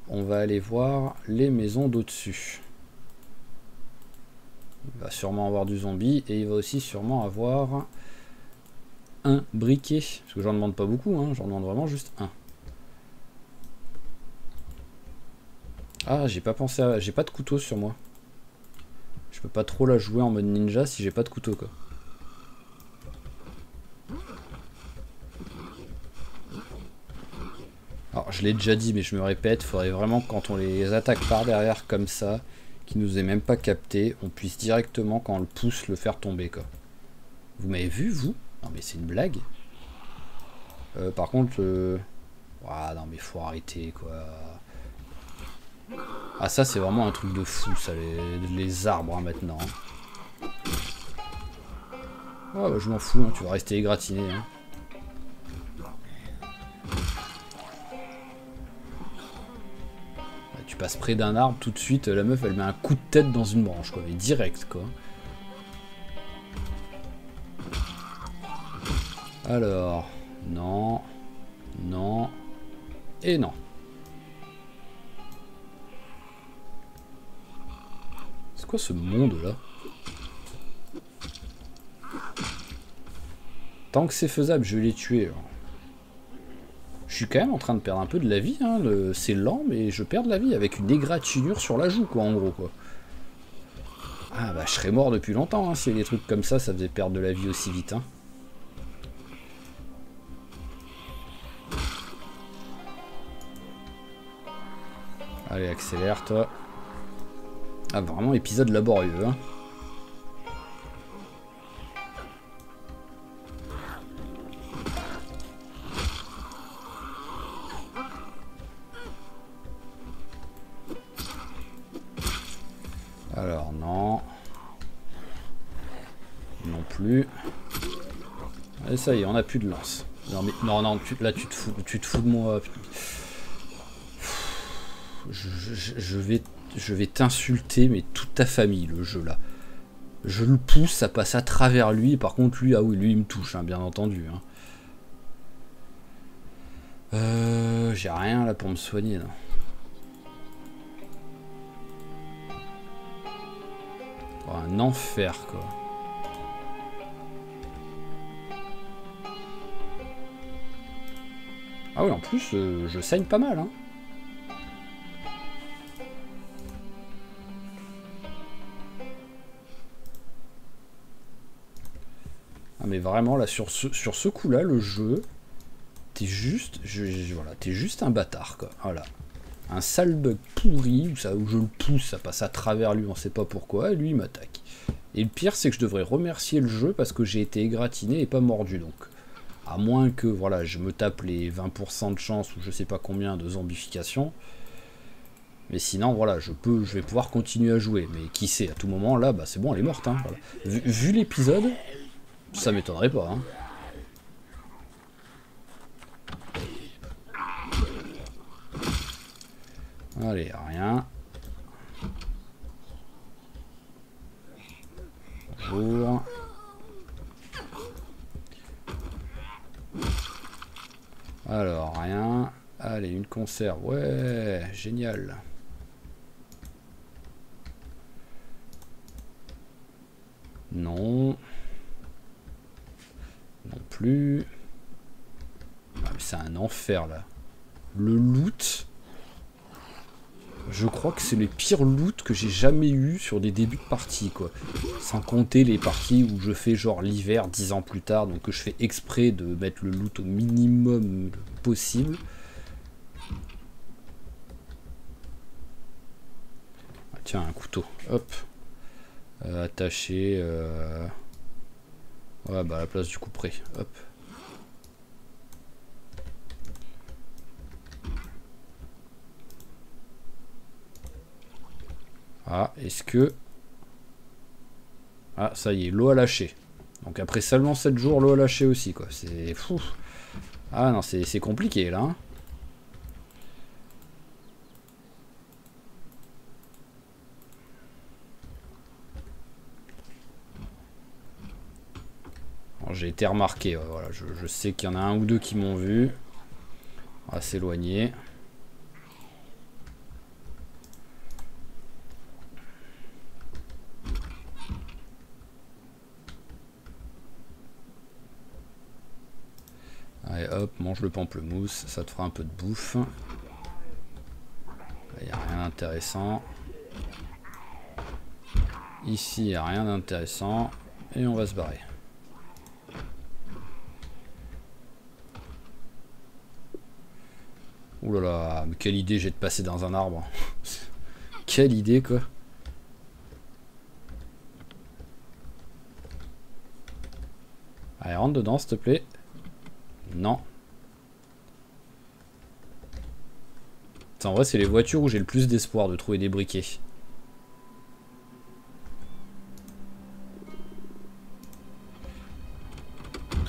Speaker 1: On va aller voir les maisons d'au-dessus. Il va sûrement avoir du zombie. Et il va aussi sûrement avoir un briquet. Parce que j'en demande pas beaucoup, hein, j'en demande vraiment juste un. Ah, j'ai pas pensé à... J'ai pas de couteau sur moi. Je peux pas trop la jouer en mode ninja si j'ai pas de couteau, quoi. Alors, je l'ai déjà dit, mais je me répète, faudrait vraiment que quand on les attaque par derrière comme ça, qu'ils nous aient même pas capté, on puisse directement, quand on le pousse, le faire tomber, quoi. Vous m'avez vu, vous? Non, mais c'est une blague. Par contre... Ah, non, mais faut arrêter, quoi. Ah, ça, c'est vraiment un truc de fou, ça, les arbres, hein, maintenant. Ouais, bah, je m'en fous, hein, tu vas rester égratigné, hein. Tu passes près d'un arbre, tout de suite, la meuf, elle met un coup de tête dans une branche, quoi, mais direct, quoi. Alors, non, non, et non. C'est quoi ce monde-là? Tant que c'est faisable, je vais les tuer. Alors. Je suis quand même en train de perdre un peu de la vie, hein. C'est lent, mais je perds de la vie avec une égratignure sur la joue, quoi, en gros, quoi. Ah bah, je serais mort depuis longtemps, hein, si des trucs comme ça faisait perdre de la vie aussi vite, hein. Allez, accélère, toi. Ah, vraiment épisode laborieux, hein. Alors, non. Non plus. Allez, ça y est, on a plus de lance. Non, mais non, non, là, tu te fous de moi. Je vais t'insulter, mais toute ta famille, le jeu, là. Je le pousse, ça passe à travers lui. Par contre, lui, ah oui, lui, il me touche, hein, bien entendu. Hein. J'ai rien, là, pour me soigner, là. Oh, un enfer, quoi. Ah oui, en plus, je saigne pas mal, hein. Ah mais vraiment, là, sur ce coup-là, le jeu, t'es juste... voilà, t'es juste un bâtard, quoi. Voilà. Un sale bug pourri, où je le pousse, ça passe à travers lui, on sait pas pourquoi, et lui, il m'attaque. Et le pire, c'est que je devrais remercier le jeu parce que j'ai été égratigné et pas mordu, donc... À moins que, voilà, je me tape les 20% de chance ou je sais pas combien de zombification. Mais sinon, voilà, je vais pouvoir continuer à jouer. Mais qui sait, à tout moment, là, bah c'est bon, elle est morte. Hein, voilà. Vu l'épisode, ça m'étonnerait pas. Hein. Allez, rien. Bonjour. Alors, rien. Allez, une conserve. Ouais, génial. Non. Non plus. Ah, mais c'est un enfer, là. Le loot... Je crois que c'est les pires loots que j'ai jamais eu sur des débuts de partie, quoi. Sans compter les parties où je fais genre l'hiver 10 ans plus tard, donc que je fais exprès de mettre le loot au minimum possible. Ah, tiens, un couteau. Hop. Attaché. Ouais, bah à la place du couperet. Hop. Ah, est-ce que... Ah, ça y est, l'eau a lâché. Donc après seulement 7 jours, l'eau a lâché aussi, quoi. C'est fou. Ah non, c'est compliqué, là. Hein. J'ai été remarqué, ouais, voilà. Je sais qu'il y en a un ou deux qui m'ont vu. On va s'éloigner. mange le pamplemousse, ça te fera un peu de bouffe. Il n'y a rien d'intéressant. Ici, il n'y a rien d'intéressant. Et on va se barrer. Ouh là là, mais quelle idée j'ai de passer dans un arbre. Quelle idée quoi. Allez, rentre dedans s'il te plaît. Non. En vrai, c'est les voitures où j'ai le plus d'espoir de trouver des briquets.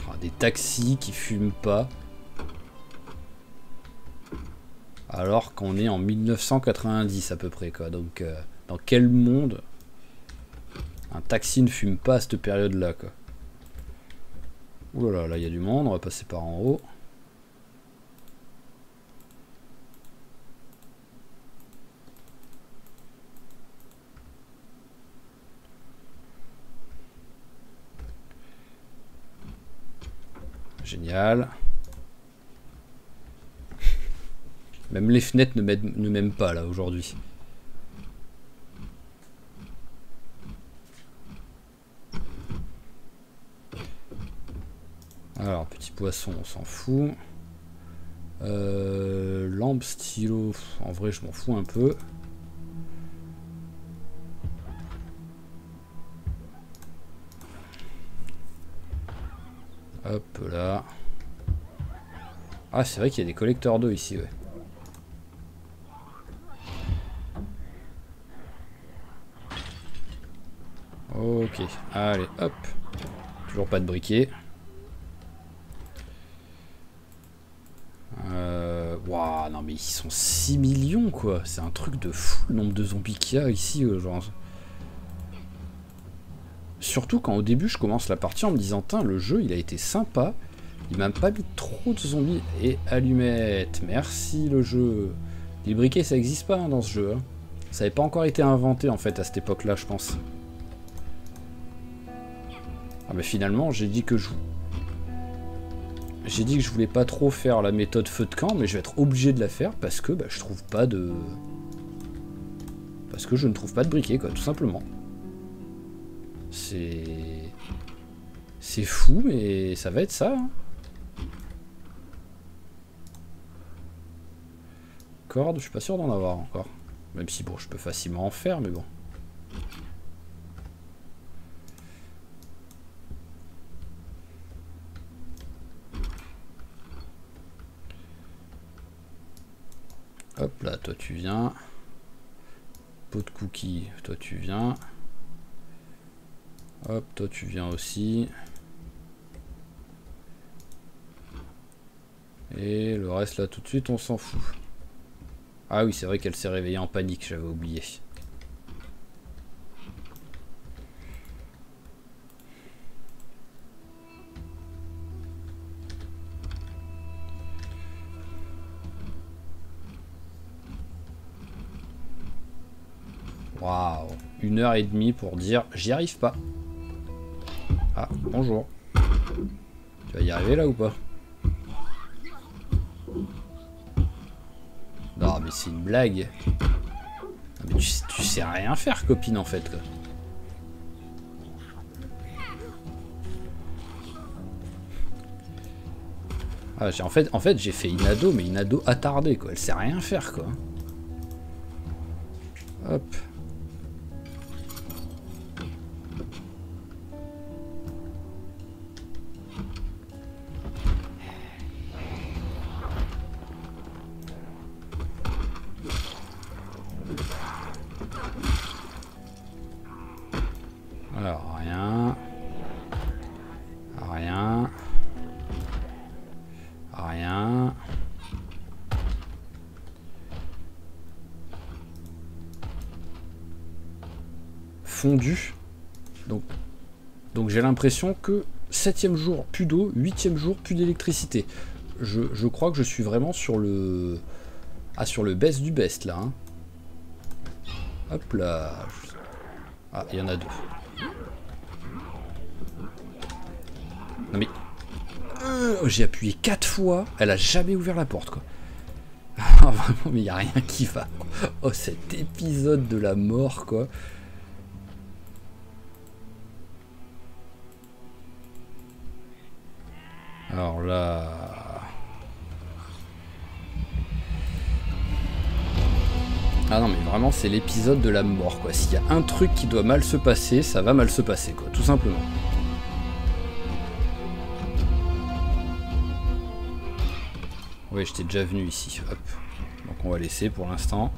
Speaker 1: Ah, des taxis qui fument pas. Alors qu'on est en 1990 à peu près quoi. Donc dans quel monde un taxi ne fume pas à cette période là quoi. Ouh là là, là il y a du monde, on va passer par en haut. Génial. Même les fenêtres ne m'aiment pas là aujourd'hui. Alors, petit poisson, on s'en fout. Lampe, stylo, en vrai je m'en fous un peu. Hop là. Ah c'est vrai qu'il y a des collecteurs d'eau ici, ouais. Ok, allez, hop. Toujours pas de briquet. Waouh, non mais ils sont 6 millions quoi. C'est un truc de fou le nombre de zombies qu'il y a ici. Genre. Surtout quand au début je commence la partie en me disant, tiens, le jeu il a été sympa. Il m'a pas mis trop de zombies et allumettes. Merci le jeu. Les briquets ça existe pas hein, dans ce jeu. Hein. Ça n'avait pas encore été inventé en fait à cette époque là je pense. Ah mais finalement j'ai dit que je voulais pas trop faire la méthode feu de camp, mais je vais être obligé de la faire parce que bah, je trouve pas de... Parce que je ne trouve pas de briquet, quoi, tout simplement. C'est fou, mais ça va être ça. Hein. Corde, je suis pas sûr d'en avoir encore. Même si, bon, je peux facilement en faire, mais bon. Hop là, toi tu viens. Pot de cookies, toi tu viens. Hop, toi tu viens aussi. Et le reste là tout de suite on s'en fout. Ah oui c'est vrai qu'elle s'est réveillée en panique, j'avais oublié. Waouh, 1h30 pour dire j'y arrive pas. Ah, bonjour. Tu vas y arriver là ou pas? Non mais c'est une blague. Mais tu sais rien faire copine en fait quoi. Ah, en fait j'ai fait une ado mais une ado attardée quoi. Elle sait rien faire quoi. Hop. Alors, rien. Rien. Rien. Fondu. Donc j'ai l'impression que 7e jour, plus d'eau, 8e jour, plus d'électricité. Je crois que je suis vraiment sur le... Ah, sur le best du best, là. Hein. Hop là. Ah, il y en a deux. Non mais... J'ai appuyé 4 fois, elle a jamais ouvert la porte, quoi. Vraiment, mais il n'y a rien qui va. Oh, cet épisode de la mort, quoi. Alors là... Ah non, mais vraiment, c'est l'épisode de la mort, quoi. S'il y a un truc qui doit mal se passer, ça va mal se passer, quoi, tout simplement. Oui, j'étais déjà venu ici, hop. Donc on va laisser pour l'instant.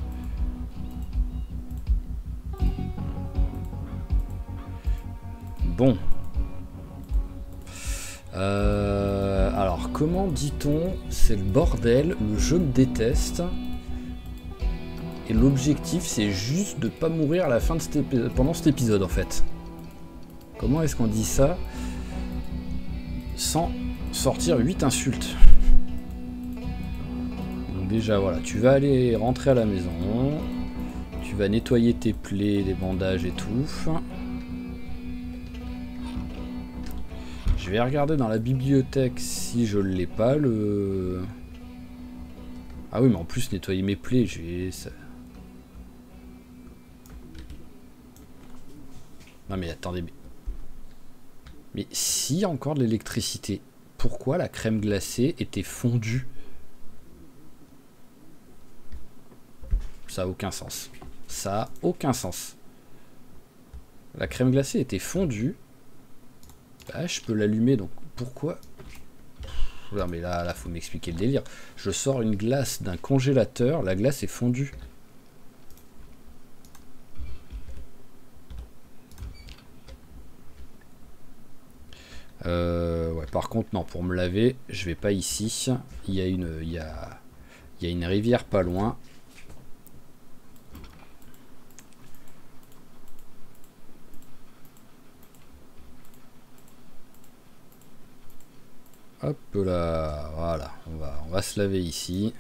Speaker 1: Bon. Alors, comment dit-on? C'est le bordel, le jeu me déteste. Et l'objectif, c'est juste de pas mourir à la fin de pendant cet épisode, en fait. Comment est-ce qu'on dit ça sans sortir 8 insultes? Donc déjà, voilà, tu vas aller rentrer à la maison. Tu vas nettoyer tes plaies, les bandages et tout. Je vais regarder dans la bibliothèque si je l'ai pas, le... Ah oui, mais en plus, nettoyer mes plaies, je vais... Non mais attendez, mais s'il y a encore de l'électricité, pourquoi la crème glacée était fondue? Ça a aucun sens. Ça a aucun sens. La crème glacée était fondue. Bah, je peux l'allumer, donc pourquoi? Non mais là, faut m'expliquer le délire. Je sors une glace d'un congélateur, la glace est fondue. Ouais, par contre, non, pour me laver, je vais pas ici. Il y a une rivière pas loin. Hop là, voilà, on va se laver ici.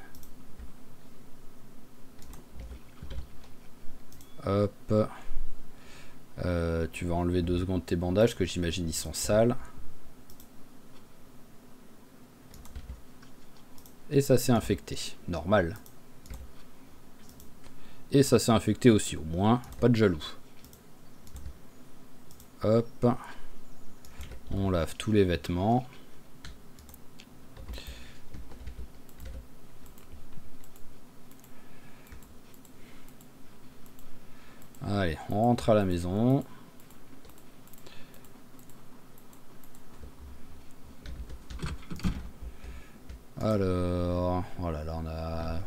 Speaker 1: Hop. Tu vas enlever 2 secondes tes bandages, que j'imagine ils sont sales. Et ça s'est infecté, normal. Et ça s'est infecté aussi, au moins, pas de jaloux. Hop. On lave tous les vêtements. Allez, on rentre à la maison. Alors, voilà, là on a...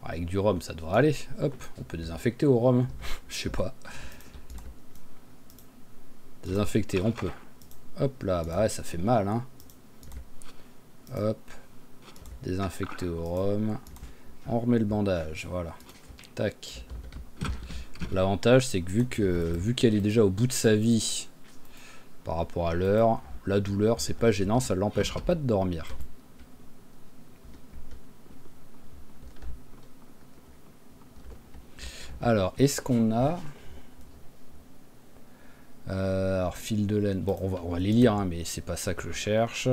Speaker 1: Avec du rhum, ça devrait aller. Hop, on peut désinfecter au rhum. Je sais pas. Désinfecter, on peut. Hop là, bah ouais, ça fait mal, hein. Hop. Désinfecter au rhum. On remet le bandage, voilà. Tac. L'avantage, c'est que vu qu'elle est déjà au bout de sa vie par rapport à l'heure, la douleur, c'est pas gênant, ça ne l'empêchera pas de dormir. Alors, est-ce qu'on a... alors, fil de laine... Bon, on va les lire, hein, mais c'est pas ça que je cherche.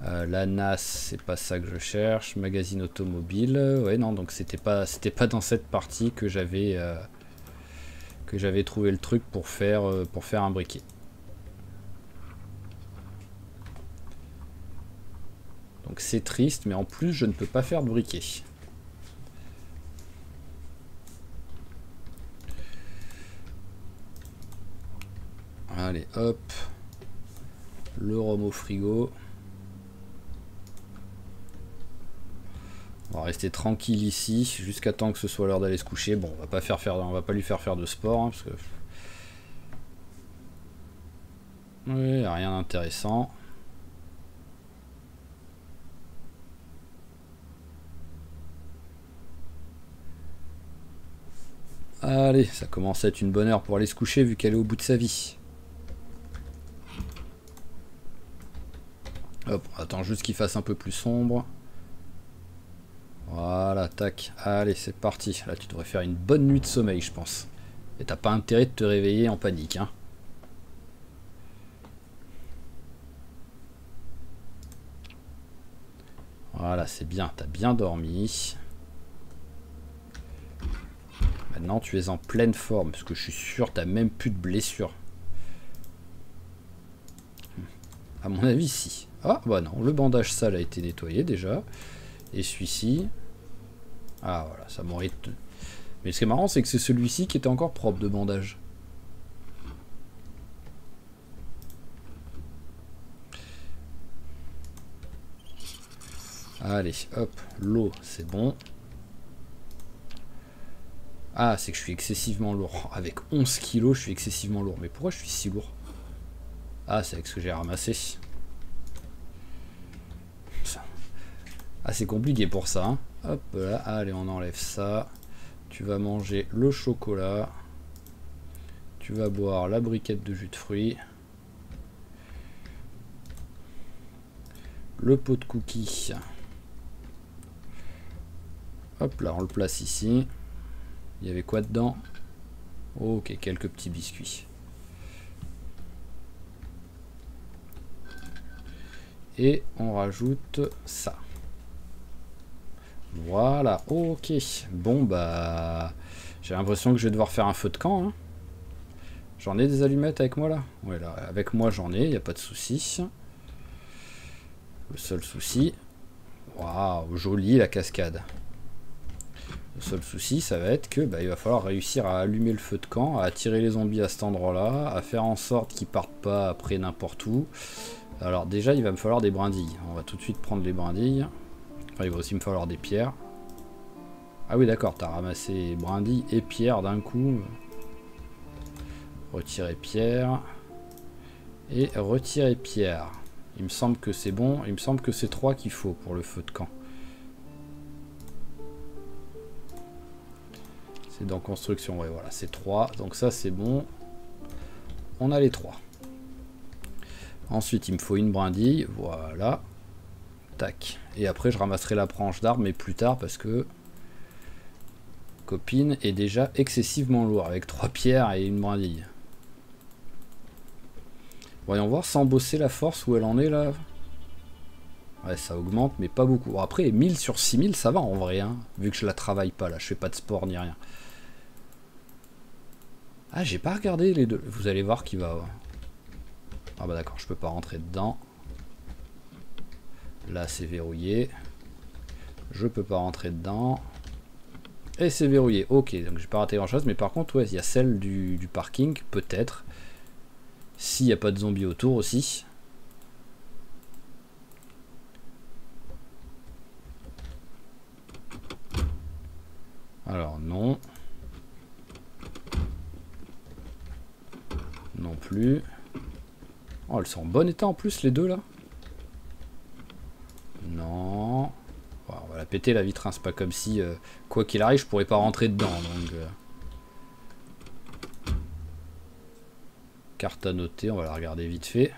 Speaker 1: La NAS, c'est pas ça que je cherche. Magazine automobile. Ouais, non, donc c'était pas dans cette partie que j'avais trouvé le truc pour faire un briquet. Donc c'est triste, mais en plus, je ne peux pas faire de briquet. Allez, hop. Le rhum au frigo. On va rester tranquille ici jusqu'à temps que ce soit l'heure d'aller se coucher. Bon, on va pas lui faire faire de sport, hein, parce que... Oui, rien d'intéressant. Allez, ça commence à être une bonne heure pour aller se coucher vu qu'elle est au bout de sa vie. Hop, on attend juste qu'il fasse un peu plus sombre. Voilà, tac. Allez, c'est parti. Là, tu devrais faire une bonne nuit de sommeil, je pense. Et t'as pas intérêt de te réveiller en panique, hein. Voilà, c'est bien, t'as bien dormi. Maintenant, tu es en pleine forme, parce que je suis sûr, t'as même plus de blessures. À mon avis, si. Ah, bah non, le bandage sale a été nettoyé déjà. Et celui-ci... Ah, voilà, ça m'aurait... Mais ce qui est marrant, c'est que c'est celui-ci qui était encore propre de bandage. Allez, hop, l'eau, c'est bon. Ah, c'est que je suis excessivement lourd. Avec 11 kilos, je suis excessivement lourd. Mais pourquoi je suis si lourd? Ah, c'est avec ce que j'ai ramassé. Ah, c'est compliqué pour ça. Hein. Hop là, allez, on enlève ça. Tu vas manger le chocolat. Tu vas boire la briquette de jus de fruits. Le pot de cookies. Hop là, on le place ici. Il y avait quoi dedans? Ok, quelques petits biscuits. Et on rajoute ça. Voilà, ok. Bon, bah... J'ai l'impression que je vais devoir faire un feu de camp. Hein. J'en ai des allumettes avec moi, là? Ouais, là, avec moi, j'en ai, il n'y a pas de souci. Le seul souci... Waouh, joli, la cascade. Le seul souci, ça va être que bah, il va falloir réussir à allumer le feu de camp, à attirer les zombies à cet endroit-là, à faire en sorte qu'ils partent pas après n'importe où. Alors déjà, il va me falloir des brindilles. On va tout de suite prendre les brindilles. Enfin, il va aussi me falloir des pierres. Ah oui, d'accord, t'as ramassé brindilles et pierres d'un coup. Retirer pierre. Et retirer pierre. Il me semble que c'est bon. Il me semble que c'est 3 qu'il faut pour le feu de camp. C'est dans construction, ouais, voilà, c'est 3. Donc ça, c'est bon. On a les 3. Ensuite, il me faut une brindille. Voilà. Tac. Et après, je ramasserai la branche d'arbre, mais plus tard, parce que... Copine est déjà excessivement lourd, avec 3 pierres et une brindille. Voyons voir, sans bosser la force, où elle en est, là. Ouais, ça augmente, mais pas beaucoup. Bon, après, 1000 sur 6000, ça va, en vrai, hein, vu que je la travaille pas, là. Je fais pas de sport, ni rien. Ah, j'ai pas regardé les deux. Vous allez voir qui va... Ah bah d'accord, je peux pas rentrer dedans. Là, c'est verrouillé. Je peux pas rentrer dedans. Et c'est verrouillé. Ok, donc j'ai pas raté grand chose. Mais par contre, ouais, il y a celle du parking, peut-être. S'il n'y a pas de zombies autour aussi. Alors, non. Non plus. Oh, elles sont en bon état en plus, les deux, là. Non. Bon, on va la péter, la vitre. Hein. C'est pas comme si, quoi qu'il arrive, je pourrais pas rentrer dedans. Donc, carte à noter, on va la regarder vite fait.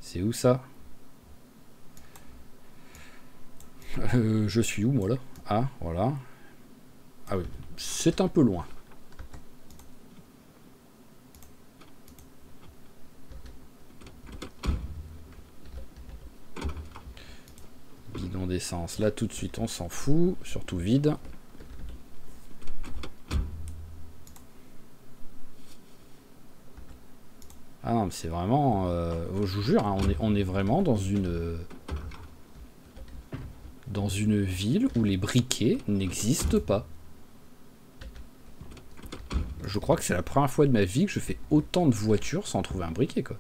Speaker 1: C'est où, ça? Je suis où, moi, là? Ah, voilà. Ah oui, c'est un peu loin. Bidon d'essence. Là, tout de suite, on s'en fout. Surtout vide. Ah non, mais c'est vraiment... je vous jure, hein, on est vraiment dans une ville où les briquets n'existent pas. Je crois que c'est la première fois de ma vie que je fais autant de voitures sans trouver un briquet, quoi.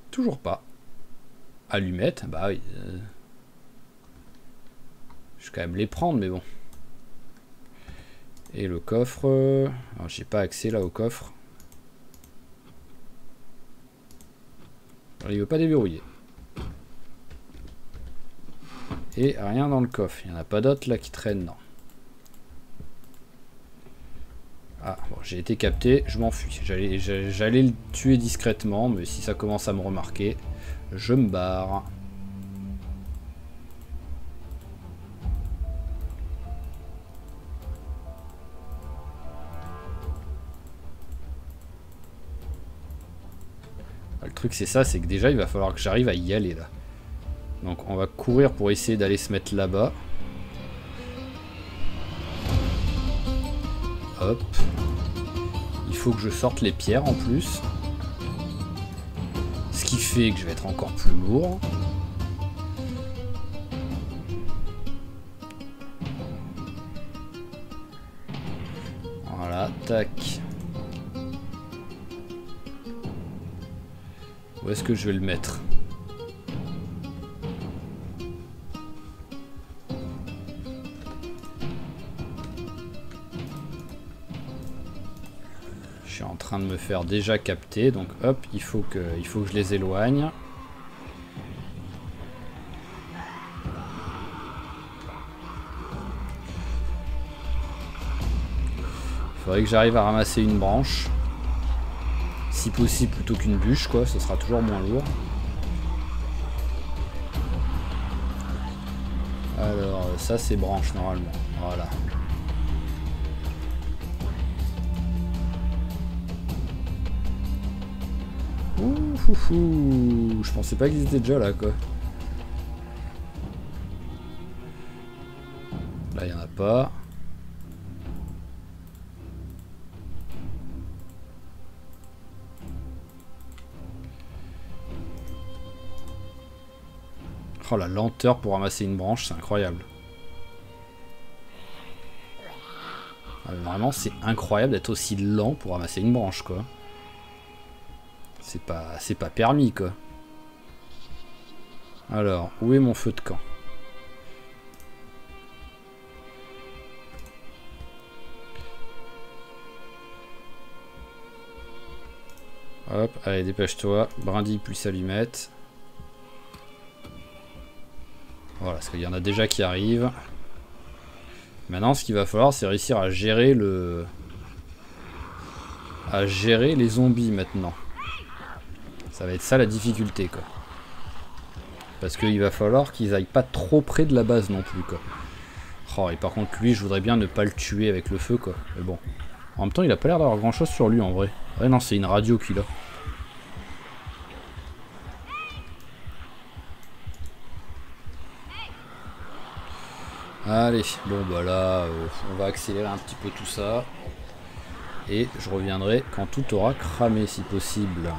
Speaker 1: Toujours pas. Allumettes, bah oui. Je vais quand même les prendre, mais bon. Et le coffre... j'ai pas accès là au coffre. Il veut pas déverrouiller. Et rien dans le coffre. Il n'y en a pas d'autres là qui traînent, non. Ah, bon, j'ai été capté, je m'enfuis. J'allais le tuer discrètement, mais si ça commence à me remarquer, je me barre. Le truc c'est ça, c'est que déjà il va falloir que j'arrive à y aller là. Donc on va courir pour essayer d'aller se mettre là-bas. Hop. Il faut que je sorte les pierres en plus. Ce qui fait que je vais être encore plus lourd. Voilà, tac. Où est-ce que je vais le mettre? Je suis en train de me faire déjà capter, donc hop, il faut que je les éloigne. Il faudrait que j'arrive à ramasser une branche. Si possible plutôt qu'une bûche, quoi, ce sera toujours moins lourd. Alors, ça c'est branche normalement, voilà. Ouh, je pensais pas qu'ils étaient déjà là, quoi. Là, il n'y en a pas. Oh, la lenteur pour ramasser une branche, c'est incroyable. Ah, vraiment, c'est incroyable d'être aussi lent pour ramasser une branche, quoi. C'est pas permis, quoi. Alors, où est mon feu de camp? Hop, allez, dépêche-toi. Brindille plus allumette. Voilà, parce qu'il y en a déjà qui arrivent. Maintenant, ce qu'il va falloir, c'est réussir à gérer les zombies, maintenant. Ça va être ça, la difficulté, quoi. Parce qu'il va falloir qu'ils aillent pas trop près de la base, non plus, quoi. Oh, et par contre, lui, je voudrais bien ne pas le tuer avec le feu, quoi. Mais bon. En même temps, il a pas l'air d'avoir grand-chose sur lui, en vrai. Ouais, non, c'est une radio qu'il a. Allez, bon bah là, on va accélérer un petit peu tout ça. Et je reviendrai quand tout aura cramé si possible.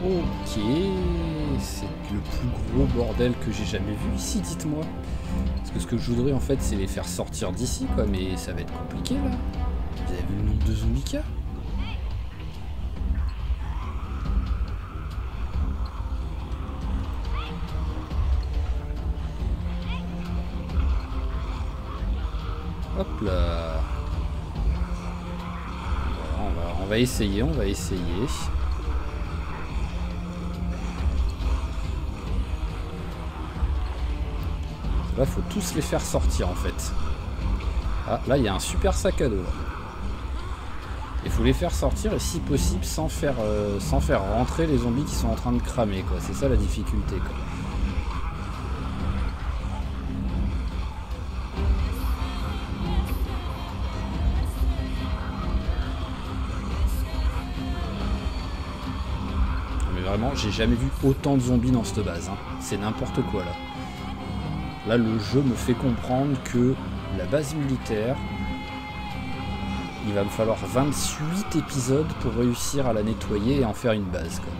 Speaker 1: Ok, c'est le plus gros bordel que j'ai jamais vu ici, dites-moi. Parce que ce que je voudrais en fait, c'est les faire sortir d'ici, quoi, mais ça va être compliqué là. Vous avez vu le nombre de zombies qu'il y a? Hop là. Voilà, on va essayer, Là, faut tous les faire sortir en fait. Ah, là, il y a un super sac à dos. Il faut les faire sortir et si possible sans faire rentrer les zombies qui sont en train de cramer, quoi. C'est ça la difficulté, quoi. vraiment, j'ai jamais vu autant de zombies dans cette base. Hein. C'est n'importe quoi là. Là, le jeu me fait comprendre que la base militaire, il va me falloir 28 épisodes pour réussir à la nettoyer et en faire une base, quoi.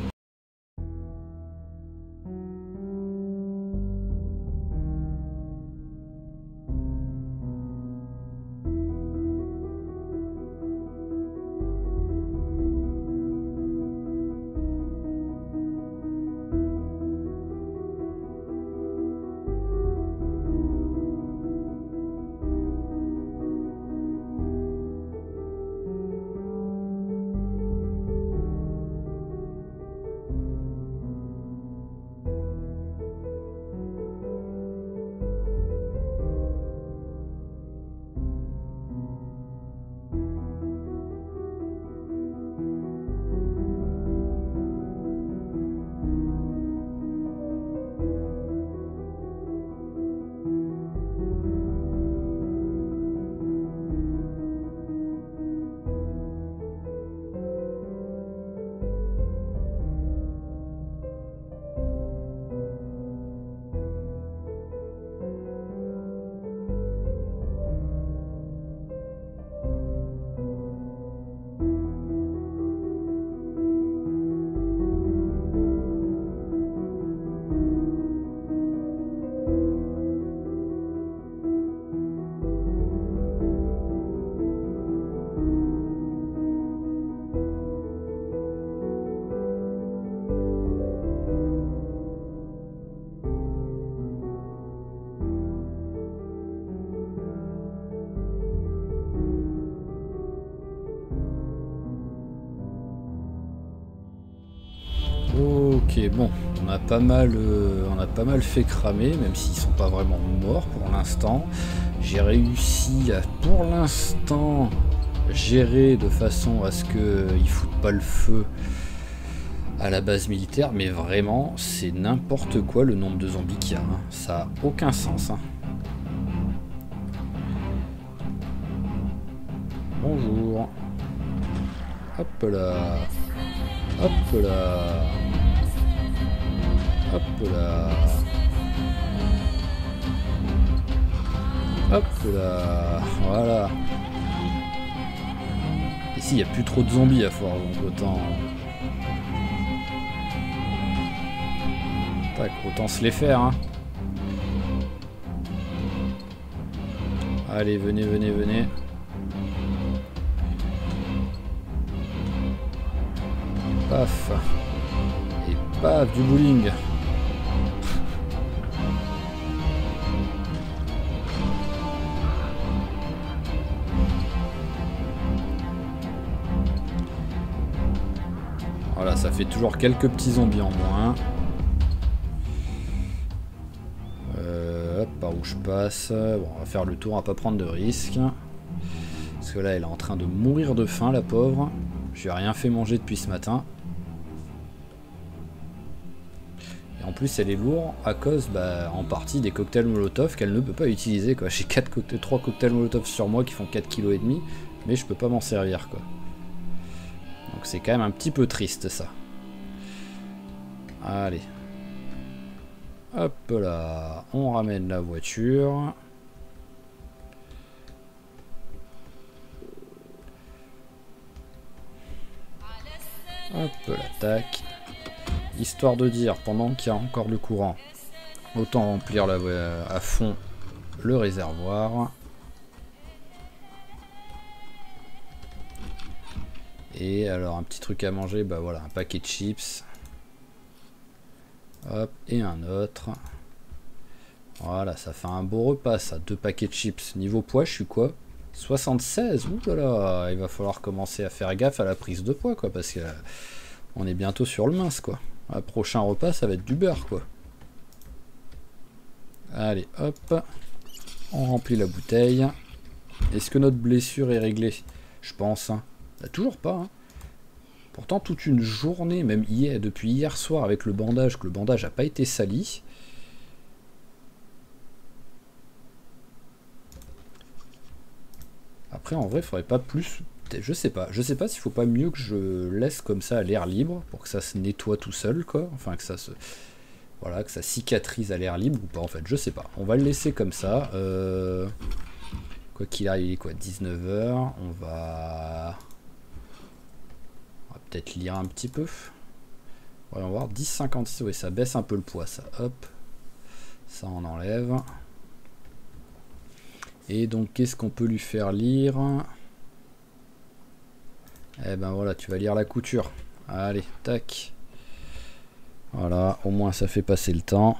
Speaker 1: Ok, bon, on a pas mal fait cramer, même s'ils sont pas vraiment morts pour l'instant. J'ai réussi à, pour l'instant, gérer de façon à ce qu'ils foutent pas le feu à la base militaire, mais vraiment, c'est n'importe quoi le nombre de zombies qu'il y a. Hein. Ça a aucun sens. Hein. Bonjour. Hop là. Hop là. Hop là. Hop là. Voilà. Ici, il n'y a plus trop de zombies à force, donc autant se les faire. Hein. Allez, venez, venez, venez. Paf. Et paf, du bowling. Voilà, ça fait toujours quelques petits zombies en moins. Hop, par où je passe. Bon, on va faire le tour, on va pas prendre de risques. Parce que là, elle est en train de mourir de faim, la pauvre. Je lui ai rien fait manger depuis ce matin. Et en plus, elle est lourde à cause, en partie, des cocktails Molotov qu'elle ne peut pas utiliser, quoi. J'ai 3 cocktails Molotov sur moi qui font 4,5 kg, mais je peux pas m'en servir, quoi. Donc c'est quand même un petit peu triste, ça. Allez. Hop là. On ramène la voiture. Hop là, tac. Histoire de dire, pendant qu'il y a encore du courant, autant remplir à fond le réservoir. Et alors un petit truc à manger, bah voilà, un paquet de chips. Hop, et un autre. Voilà, ça fait un beau repas ça, 2 paquets de chips. Niveau poids, je suis quoi? 76, ouh là là, il va falloir commencer à faire gaffe à la prise de poids, quoi, parce que on est bientôt sur le mince, quoi. Le prochain repas, ça va être du beurre, quoi. Allez, hop, on remplit la bouteille. Est-ce que notre blessure est réglée? Je pense, hein. Bah, toujours pas, hein. Pourtant, toute une journée, même hier, depuis hier soir, avec le bandage, que le bandage n'a pas été sali. Après, en vrai, il faudrait pas plus Je sais pas s'il faut pas mieux que je laisse comme ça à l'air libre pour que ça se nettoie tout seul, quoi. Enfin, que ça se... Voilà, que ça cicatrise à l'air libre ou pas, en fait, je sais pas. On va le laisser comme ça. Quoi qu'il arrive, il est quoi, 19h. On va peut-être lire un petit peu. Voyons voir, 10,56, oui, ça baisse un peu le poids, ça. Hop, ça on enlève. Et donc, qu'est-ce qu'on peut lui faire lire? Eh ben voilà, tu vas lire la couture. Allez, tac. Voilà, au moins ça fait passer le temps.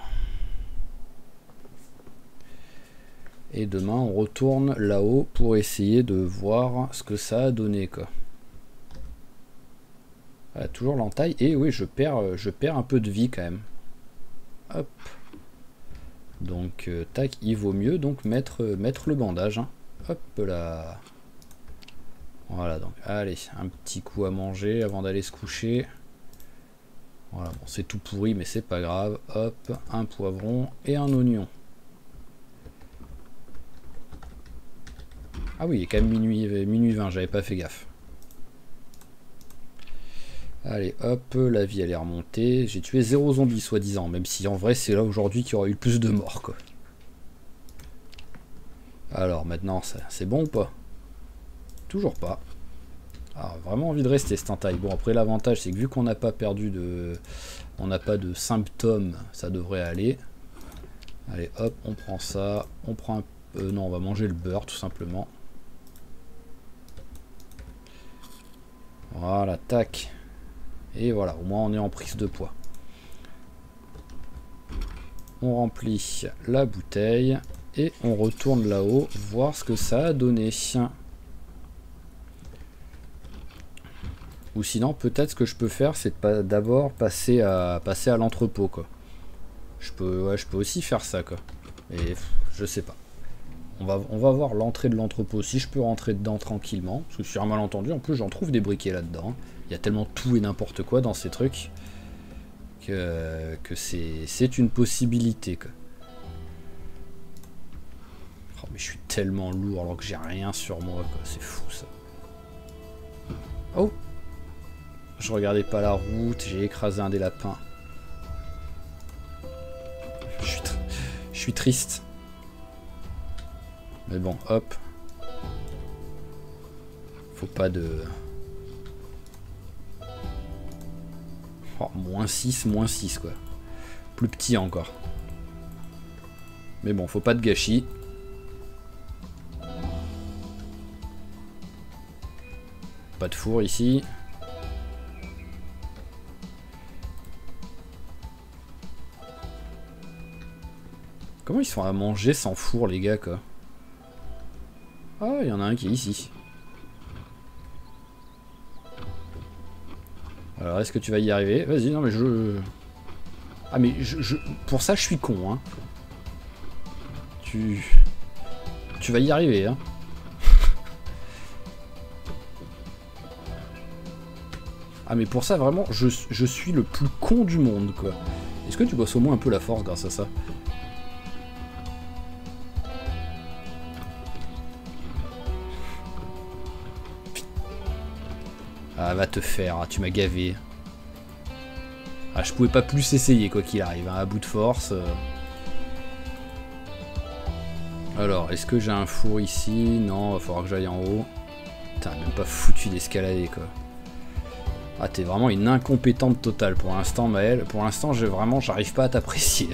Speaker 1: Et demain, on retourne là-haut pour essayer de voir ce que ça a donné, quoi. Voilà, toujours l'entaille. Et oui, je perds un peu de vie quand même. Hop. Donc, tac, il vaut mieux donc mettre le bandage. Hein. Hop là. Voilà, donc, allez, un petit coup à manger avant d'aller se coucher. Voilà, bon, c'est tout pourri, mais c'est pas grave. Hop, un poivron et un oignon. Ah oui, il est quand même minuit 20, j'avais pas fait gaffe. Allez, hop, la vie elle est remontée. J'ai tué 0 zombie, soi-disant, même si en vrai c'est là aujourd'hui qu'il y aura eu le plus de morts, quoi. Alors maintenant, c'est bon ou pas? Toujours pas. Alors, vraiment envie de rester cette entaille. Bon, après l'avantage c'est que vu qu'on n'a pas perdu de... On n'a pas de symptômes, ça devrait aller. Allez, hop, on prend ça. On prend un... non, on va manger le beurre, tout simplement. Voilà, tac. Et voilà, au moins on est en prise de poids. On remplit la bouteille et on retourne là-haut voir ce que ça a donné. Ou sinon, peut-être ce que je peux faire, c'est d'abord passer à l'entrepôt, quoi. Je peux aussi faire ça, quoi. Mais je sais pas. On va voir l'entrée de l'entrepôt, si je peux rentrer dedans tranquillement. Parce que sur un malentendu, en plus j'en trouve des briquets là-dedans. Il y a tellement tout et n'importe quoi dans ces trucs que c'est une possibilité, quoi. Oh, mais je suis tellement lourd alors que j'ai rien sur moi, quoi. C'est fou ça. Oh! Je regardais pas la route, j'ai écrasé un des lapins. Je suis triste. Mais bon, hop. Faut pas de... Oh, moins 6 quoi. Plus petit encore. Mais bon, faut pas de gâchis. Pas de four ici. Comment ils sont à manger sans four, les gars, quoi? Ah, il y en a un qui est ici. Alors, est-ce que tu vas y arriver? Vas-y, non mais je... Ah mais pour ça, je suis con, hein. Tu vas y arriver, hein. Ah mais pour ça, vraiment, je suis le plus con du monde, quoi. Est-ce que tu bosses au moins un peu la force grâce à ça? Ah, va te faire, hein, tu m'as gavé. Ah, je pouvais pas plus essayer, quoi qu'il arrive, hein, à bout de force. Alors, est-ce que j'ai un four ici? Non, va falloir que j'aille en haut. Putain, même pas foutu d'escalader, quoi. Ah, t'es vraiment une incompétente totale pour l'instant, Maël. Pour l'instant, j'arrive pas à t'apprécier.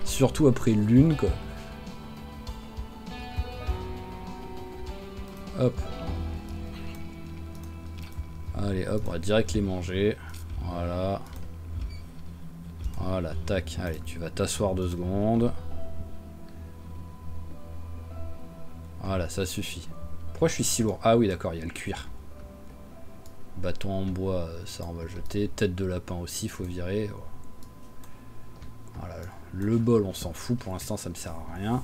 Speaker 1: Surtout après l'une, quoi. Hop. Allez, hop, on va direct les manger. Voilà. Voilà, tac. Allez, tu vas t'asseoir 2 secondes. Voilà, ça suffit. Pourquoi je suis si lourd? Ah oui, d'accord, il y a le cuir. Bâton en bois, ça on va le jeter. Tête de lapin aussi, faut virer. Voilà. Le bol, on s'en fout. Pour l'instant, ça me sert à rien.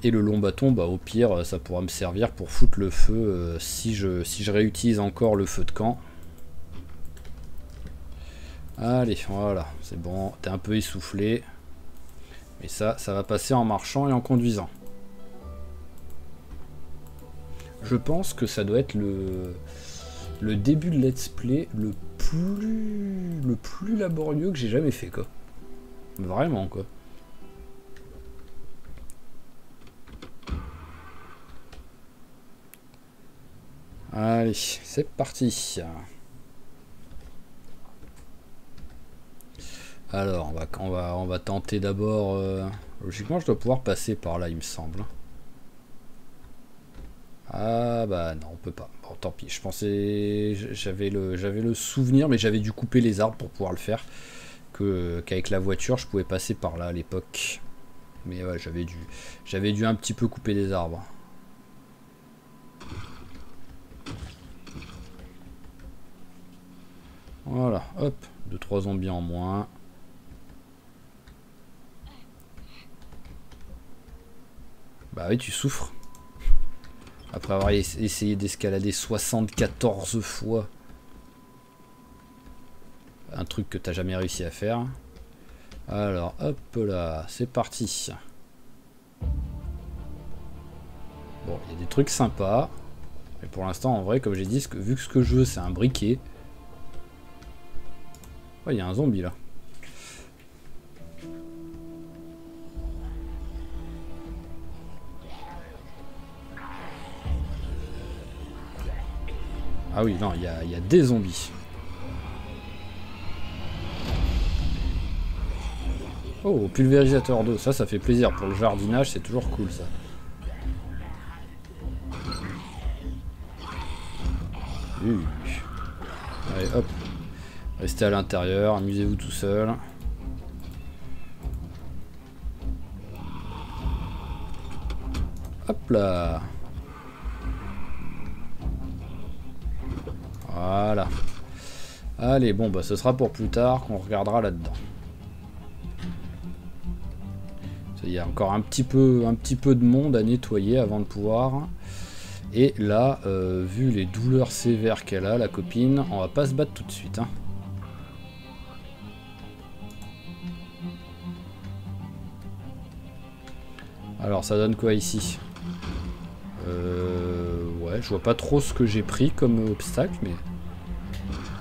Speaker 1: Et le long bâton, bah au pire, ça pourra me servir pour foutre le feu si je réutilise encore le feu de camp. Allez, voilà, c'est bon, t'es un peu essoufflé. Mais ça va passer en marchant et en conduisant. je pense que ça doit être le début de let's play le plus laborieux que j'ai jamais fait, quoi. Vraiment, quoi. Allez, c'est parti. Alors, on va tenter d'abord... Logiquement, je dois pouvoir passer par là, il me semble. Ah bah non, on peut pas. Bon, tant pis. Je pensais... J'avais le souvenir, mais j'avais dû couper les arbres pour pouvoir le faire. Qu'avec la voiture, je pouvais passer par là à l'époque. Mais ouais, j'avais dû un petit peu couper des arbres. Voilà, hop, 2-3 zombies en moins. Bah oui, tu souffres. Après avoir essayé d'escalader 74 fois un truc que t'as jamais réussi à faire. Alors, hop là, c'est parti. Bon, il y a des trucs sympas. Mais pour l'instant, en vrai, comme j'ai dit, vu que ce que je veux, c'est un briquet. Oh, il y a un zombie là. Ah oui, non, il y a des zombies. Oh, pulvérisateur d'eau, ça fait plaisir. Pour le jardinage, c'est toujours cool ça. Allez, hop. Restez à l'intérieur, amusez-vous tout seul. Hop là. Voilà. Allez, bon, bah ce sera pour plus tard qu'on regardera là-dedans. Il y a encore un petit peu de monde à nettoyer avant de pouvoir. Et là, vu les douleurs sévères qu'elle a, la copine, on va pas se battre tout de suite. Hein. Alors, ça donne quoi ici? Ouais, je vois pas trop ce que j'ai pris comme obstacle, mais...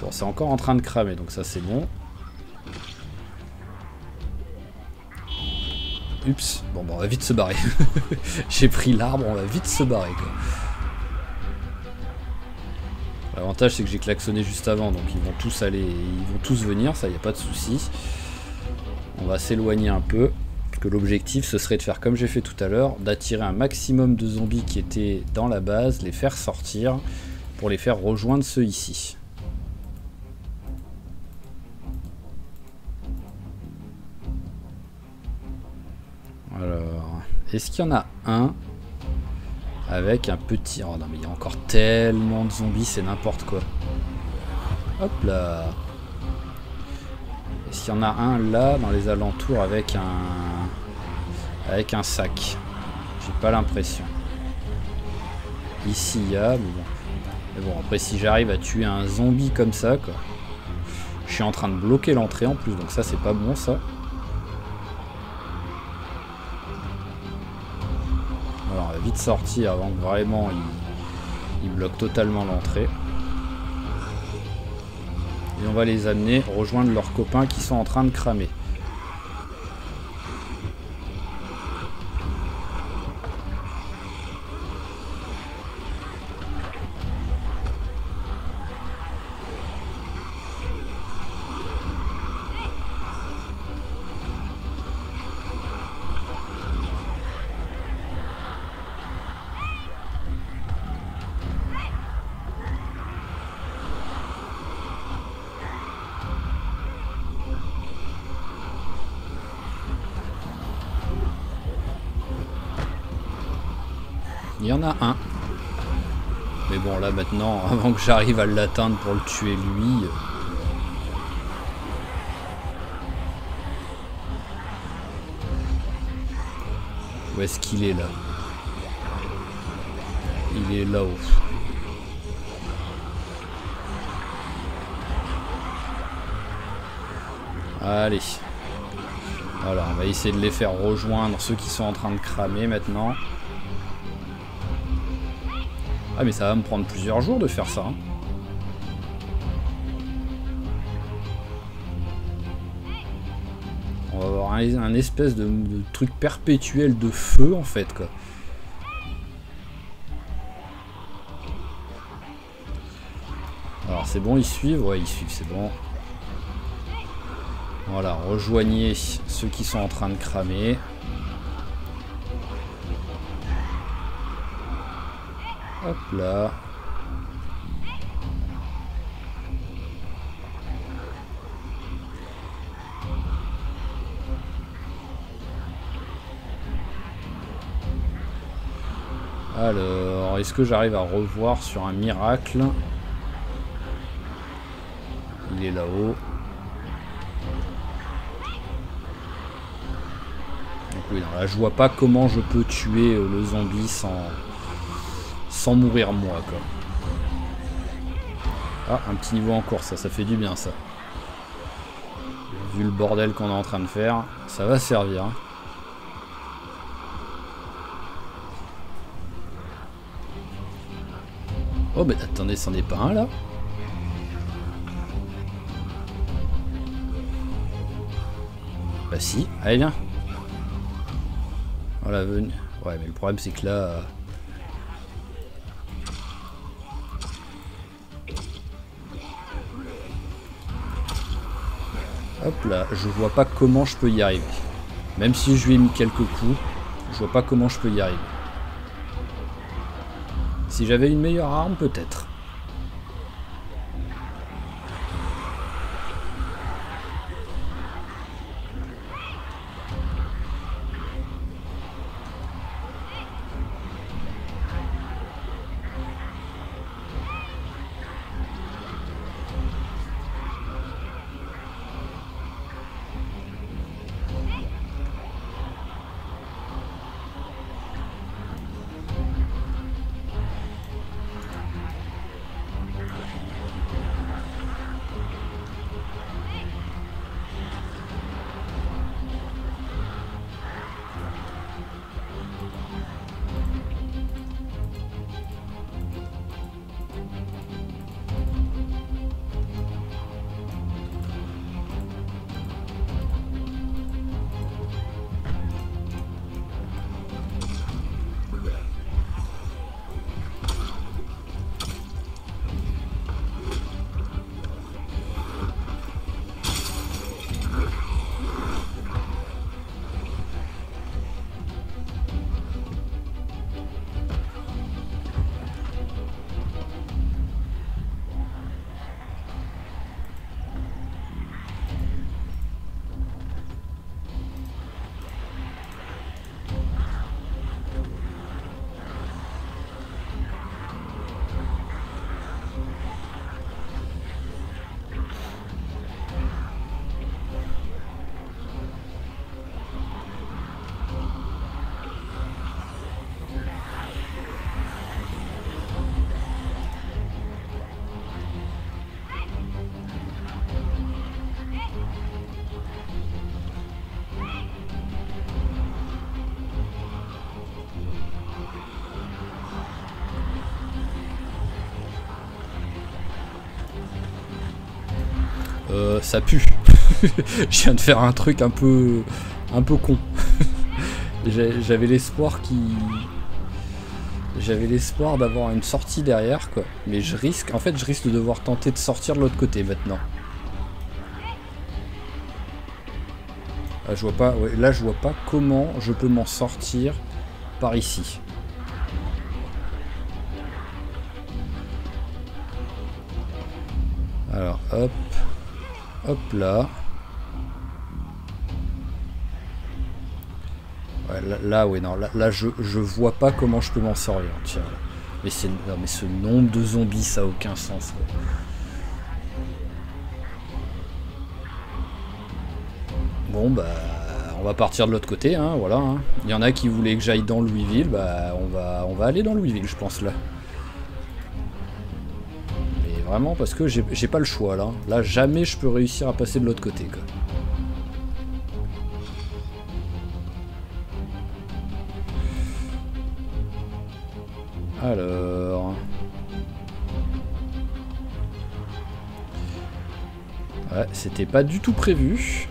Speaker 1: Bon, c'est encore en train de cramer, donc ça c'est bon. Ups, bon, bah, on va vite se barrer. J'ai pris l'arbre, on va vite se barrer, quoi. L'avantage, c'est que j'ai klaxonné juste avant, donc ils vont tous venir, ça y a pas de souci. On va s'éloigner un peu. Que l'objectif ce serait de faire comme j'ai fait tout à l'heure, d'attirer un maximum de zombies qui étaient dans la base, les faire sortir pour les faire rejoindre ceux ici. Alors, est-ce qu'il y en a un avec un petit... Oh non mais il y a encore tellement de zombies, c'est n'importe quoi. Hop là. Est-ce qu'il y en a un là dans les alentours avec un sac? J'ai pas l'impression. Ici il y a, mais bon après si j'arrive à tuer un zombie comme ça quoi, je suis en train de bloquer l'entrée en plus, donc ça c'est pas bon ça. Alors on va vite sortir avant que vraiment il bloque totalement l'entrée. Et on va les amener rejoindre leurs copains qui sont en train de cramer. Il y en a un. Mais bon, là maintenant, avant que j'arrive à l'atteindre pour le tuer lui... Où est-ce qu'il est là? Il est là-haut. Allez. Voilà, on va essayer de les faire rejoindre ceux qui sont en train de cramer maintenant. Ah mais ça va me prendre plusieurs jours de faire ça. Hein. On va avoir un espèce de truc perpétuel de feu en fait quoi. Alors c'est bon, ils suivent? Ouais, ils suivent, c'est bon. Voilà, rejoignez ceux qui sont en train de cramer. Hop là. Alors, est-ce que j'arrive à revoir sur un miracle? Il est là-haut. Donc oui, non, là je vois pas comment je peux tuer le zombie sans mourir moi quoi. Ah, un petit niveau en course, ça fait du bien ça. Vu le bordel qu'on est en train de faire, ça va servir. Hein. Oh mais attendez, c'en est pas un là? Bah si, allez viens. Voilà, venez. Ouais mais le problème c'est que là... Hop là, je vois pas comment je peux y arriver. Même si je lui ai mis quelques coups, je vois pas comment je peux y arriver. Si j'avais une meilleure arme, peut-être. Ça pue. Je viens de faire un truc un peu con. J'avais l'espoir d'avoir une sortie derrière quoi. Mais je risque de devoir tenter de sortir de l'autre côté maintenant. Ah, je vois pas, ouais, là je vois pas comment je peux m'en sortir par ici. Alors hop. Hop là. Ouais, là ouais, non, là je vois pas comment je peux m'en sortir. Tiens. Mais ce nombre de zombies, ça a aucun sens. Ouais. Bon bah, on va partir de l'autre côté, hein, voilà. Hein. Il y en a qui voulaient que j'aille dans Louisville, bah on va aller dans Louisville, je pense là. Vraiment parce que j'ai pas le choix là. Là jamais je peux réussir à passer de l'autre côté quoi. Alors... Ouais, c'était pas du tout prévu.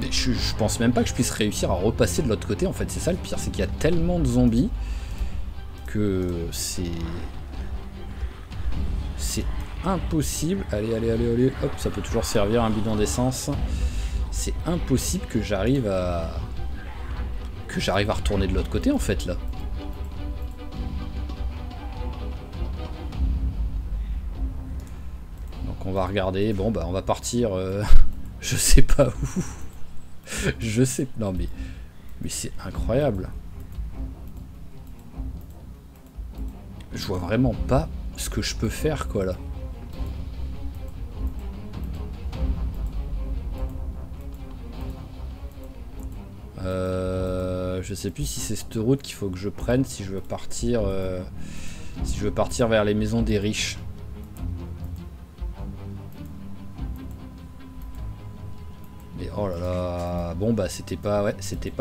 Speaker 1: Mais je pense même pas que je puisse réussir à repasser de l'autre côté. En fait, c'est ça le pire, c'est qu'il y a tellement de zombies que c'est impossible. Allez, allez, allez, allez. Hop, ça peut toujours servir un bidon d'essence. C'est impossible que j'arrive à retourner de l'autre côté en fait là. Donc on va regarder. Bon bah on va partir. Je sais pas où. Je sais. Non mais c'est incroyable. Je vois vraiment pas ce que je peux faire quoi là. Je sais plus si c'est cette route qu'il faut que je prenne si je veux partir vers les maisons des riches. Mais oh là là, bon bah c'était pas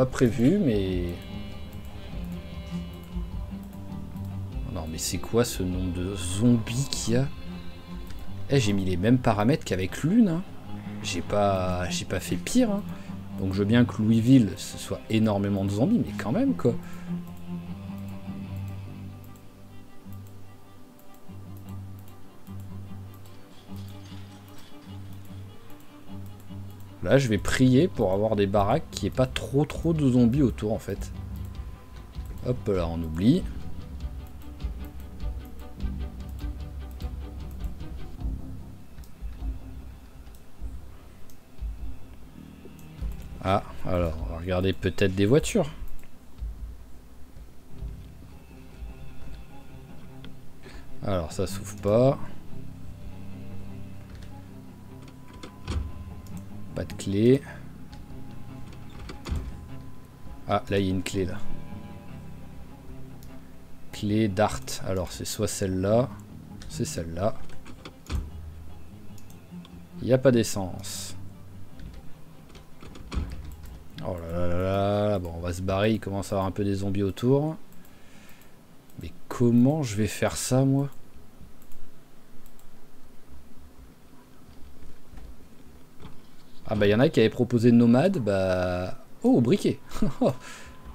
Speaker 1: prévu mais non mais c'est quoi ce nombre de zombies qu'il y a? Eh, j'ai mis les mêmes paramètres qu'avec Lune hein. J'ai pas fait pire hein. Donc je veux bien que Louisville, ce soit énormément de zombies, mais quand même, quoi. Là, je vais prier pour avoir des baraques qui n'aient pas trop de zombies autour, en fait. Hop, là, on oublie. Ah, alors, on va regarder peut-être des voitures. Alors, ça s'ouvre pas. Pas de clé. Ah, là, il y a une clé, là. Clé d'art. Alors, c'est soit celle-là, c'est celle-là. Il n'y a pas d'essence. Oh là là là là, bon on va se barrer, il commence à avoir un peu des zombies autour. Mais comment je vais faire ça moi? Ah bah il y en a qui avaient proposé nomade, bah... Oh, briquet.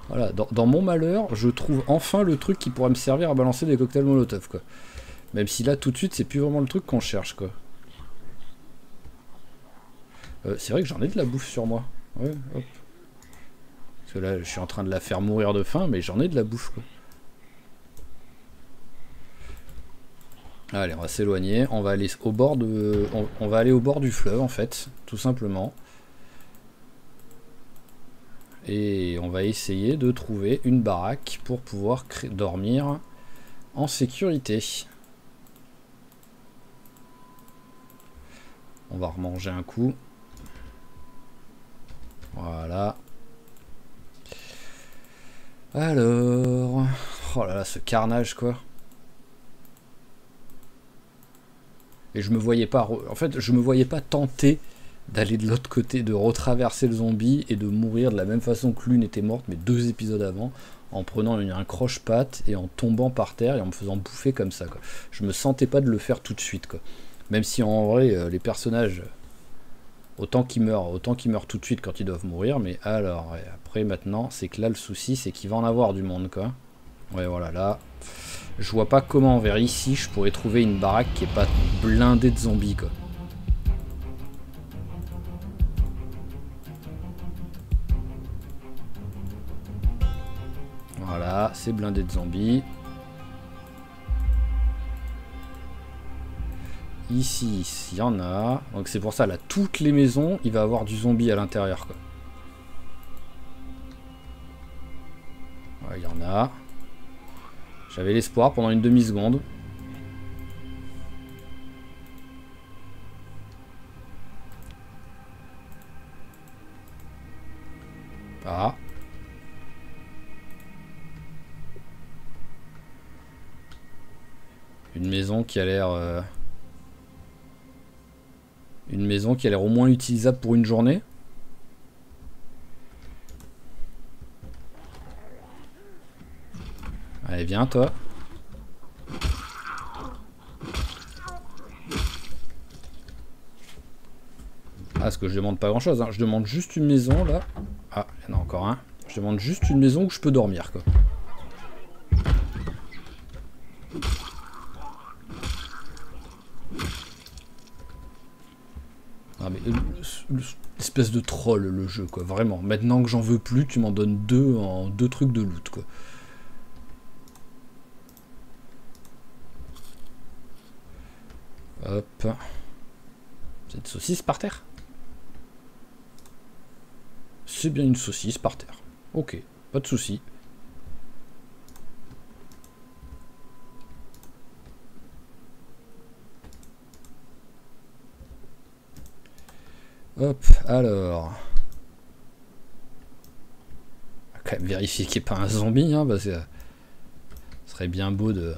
Speaker 1: Voilà, dans mon malheur, je trouve enfin le truc qui pourrait me servir à balancer des cocktails Molotov quoi. Même si là tout de suite c'est plus vraiment le truc qu'on cherche quoi. C'est vrai que j'en ai de la bouffe sur moi. Ouais, hop. Parce que là, je suis en train de la faire mourir de faim, mais j'en ai de la bouffe, quoi. Allez, on va s'éloigner. On va aller au bord de... On va aller au bord du fleuve, en fait, tout simplement. Et on va essayer de trouver une baraque pour pouvoir dormir en sécurité. On va remanger un coup. Voilà. Alors... Oh là là, ce carnage, quoi. Et je me voyais pas... En fait, je me voyais pas tenter d'aller de l'autre côté, de retraverser le zombie et de mourir de la même façon que Lune était morte, mais 2 épisodes avant, en prenant un croche-patte et en tombant par terre et en me faisant bouffer comme ça, quoi. Je me sentais pas de le faire tout de suite, quoi. Même si en vrai, les personnages... Autant qu'ils meurent tout de suite quand ils doivent mourir, mais alors, ouais, après maintenant, c'est que là le souci, c'est qu'il va en avoir du monde, quoi. Ouais, voilà, là, je vois pas comment vers ici je pourrais trouver une baraque qui est pas blindée de zombies, quoi. Voilà, c'est blindé de zombies. Ici, il y en a. Donc c'est pour ça, là, toutes les maisons, il va y avoir du zombie à l'intérieur, quoi. Ouais, il y en a. J'avais l'espoir pendant une demi-seconde. Ah. Une maison qui a l'air... Une maison qui a l'air au moins utilisable pour une journée. Allez, viens, toi. parce que je demande pas grand chose, hein. Je demande juste une maison là. Ah, il y en a encore un. Je demande juste une maison où je peux dormir, quoi. Ah mais espèce de troll le jeu, quoi, vraiment. Maintenant que j'en veux plus, tu m'en donnes deux en deux trucs de loot, quoi. Hop. C'est une saucisse par terre? C'est bien une saucisse par terre. Ok, pas de souci. Hop, alors. On va quand même vérifier qu'il n'y ait pas un zombie, hein, parce que ce serait bien beau de.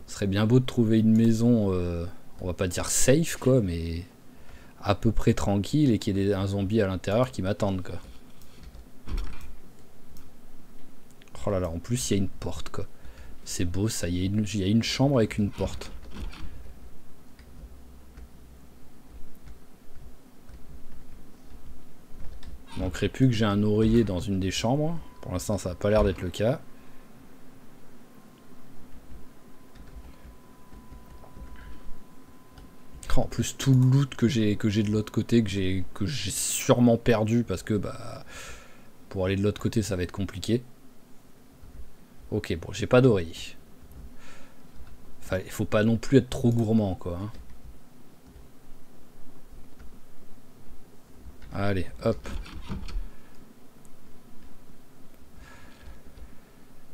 Speaker 1: Ce serait bien beau de trouver une maison, on va pas dire safe, quoi, mais à peu près tranquille et qu'il y ait un zombie à l'intérieur qui m'attende, quoi. Oh là là, en plus il y a une porte, quoi. C'est beau ça, il y a une chambre avec une porte. Il manquerait plus que j'ai un oreiller dans une des chambres. Pour l'instant ça n'a pas l'air d'être le cas. En plus tout le loot que j'ai de l'autre côté, que j'ai sûrement perdu parce que bah pour aller de l'autre côté ça va être compliqué. Ok, bon, j'ai pas d'oreiller. Enfin, il faut pas non plus être trop gourmand, quoi. Hein. Allez, hop.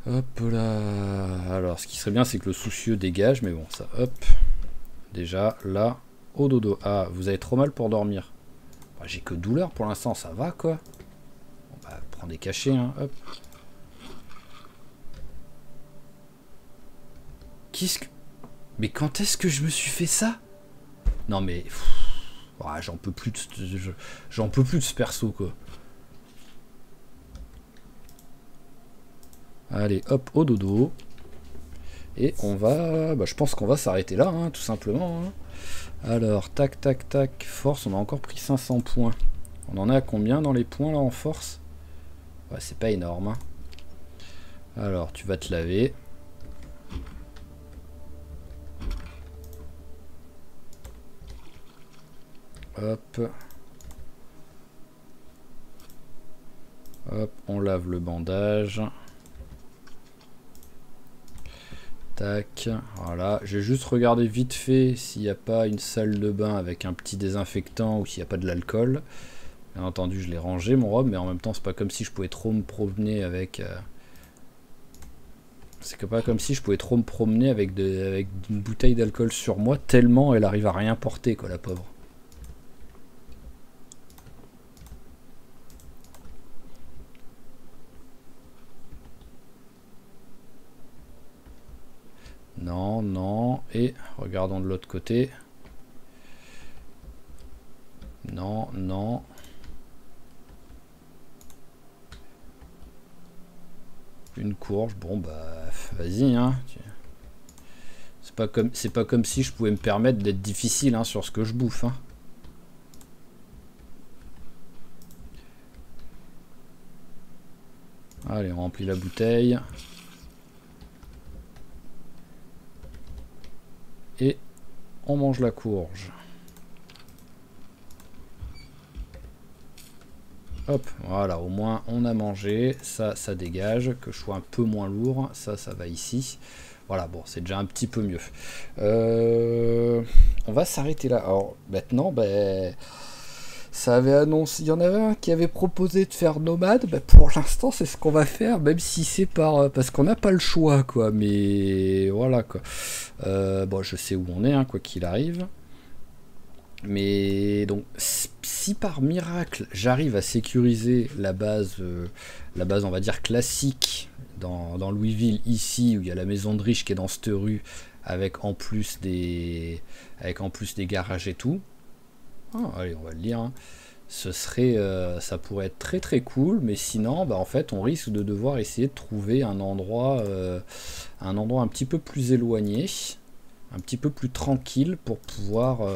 Speaker 1: Hop là. Alors, ce qui serait bien, c'est que le soucieux dégage, mais bon, ça, hop. Déjà, là, au dodo. Ah, vous avez trop mal pour dormir. Bah, j'ai que douleur pour l'instant, ça va, quoi. Bon, bah, prends des cachets, hein, hop. Qu'est-ce que... Mais quand est-ce que je me suis fait ça? Non, mais... Ouais, j'en peux plus de... J'en peux plus de ce perso, quoi. Allez, hop, au dodo. Et on va... Bah, je pense qu'on va s'arrêter là, hein, tout simplement. Hein. Alors, tac, tac, tac. Force, on a encore pris 500 points. On en est à combien dans les points, là, en force? Ouais, c'est pas énorme. Hein. Alors, tu vas te laver. Hop. Hop, on lave le bandage. Tac, voilà. J'ai juste regardé vite fait s'il n'y a pas une salle de bain avec un petit désinfectant ou s'il n'y a pas de l'alcool. Bien entendu, je l'ai rangé mon robe, mais en même temps, c'est pas comme si je pouvais trop me promener avec... C'est pas comme si je pouvais trop me promener avec une bouteille d'alcool sur moi, tellement elle arrive à rien porter, quoi, la pauvre. Non, non. Et regardons de l'autre côté. Non, non. Une courge. Bon, bah, vas-y, hein. C'est pas comme si je pouvais me permettre d'être difficile hein, sur ce que je bouffe. Hein. Allez, on remplit la bouteille. Et on mange la courge. Hop, voilà, au moins on a mangé. Ça, ça dégage. Que je sois un peu moins lourd. Ça, ça va ici. Voilà, bon, c'est déjà un petit peu mieux. On va s'arrêter là. Alors, maintenant, ben... Ça avait annoncé, il y en avait un qui avait proposé de faire nomade. Ben pour l'instant, c'est ce qu'on va faire, même si c'est parce qu'on n'a pas le choix, quoi. Mais voilà, quoi. Bon, je sais où on est, hein, quoi qu'il arrive. Mais donc, si par miracle j'arrive à sécuriser la base, on va dire classique dans Louisville, ici où il y a la maison de riche qui est dans cette rue, avec en plus des garages et tout. Ah, allez, on va le lire. Hein. Ce serait, ça pourrait être très très cool, mais sinon, bah, en fait, on risque de devoir essayer de trouver un endroit un petit peu plus éloigné. un petit peu plus tranquille pour pouvoir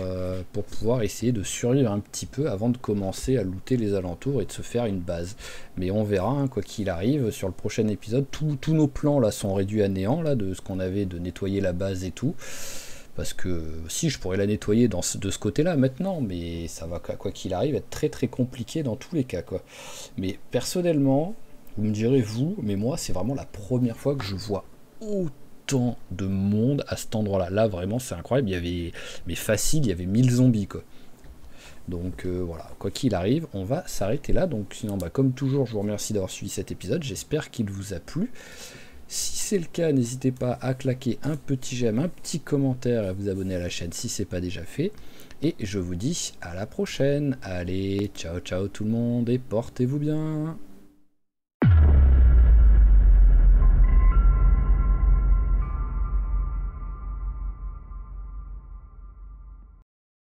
Speaker 1: essayer de survivre un petit peu avant de commencer à looter les alentours et de se faire une base. Mais on verra, hein, quoi qu'il arrive, sur le prochain épisode, tous nos plans là sont réduits à néant, là, de ce qu'on avait de nettoyer la base et tout. Parce que si je pourrais la nettoyer de ce côté-là maintenant, mais ça va quoi qu'il arrive être très très compliqué dans tous les cas, quoi. Mais personnellement, vous me direz vous, mais moi c'est vraiment la première fois que je vois autant de monde à cet endroit-là. Là vraiment c'est incroyable, il y avait, mais facile, il y avait 1000 zombies quoi. Donc voilà, quoi qu'il arrive, on va s'arrêter là. Donc sinon, comme toujours, je vous remercie d'avoir suivi cet épisode, j'espère qu'il vous a plu. Si c'est le cas, n'hésitez pas à claquer un petit j'aime, un petit commentaire et à vous abonner à la chaîne si c'est pas déjà fait. Et je vous dis à la prochaine. Allez, ciao ciao tout le monde et portez-vous bien.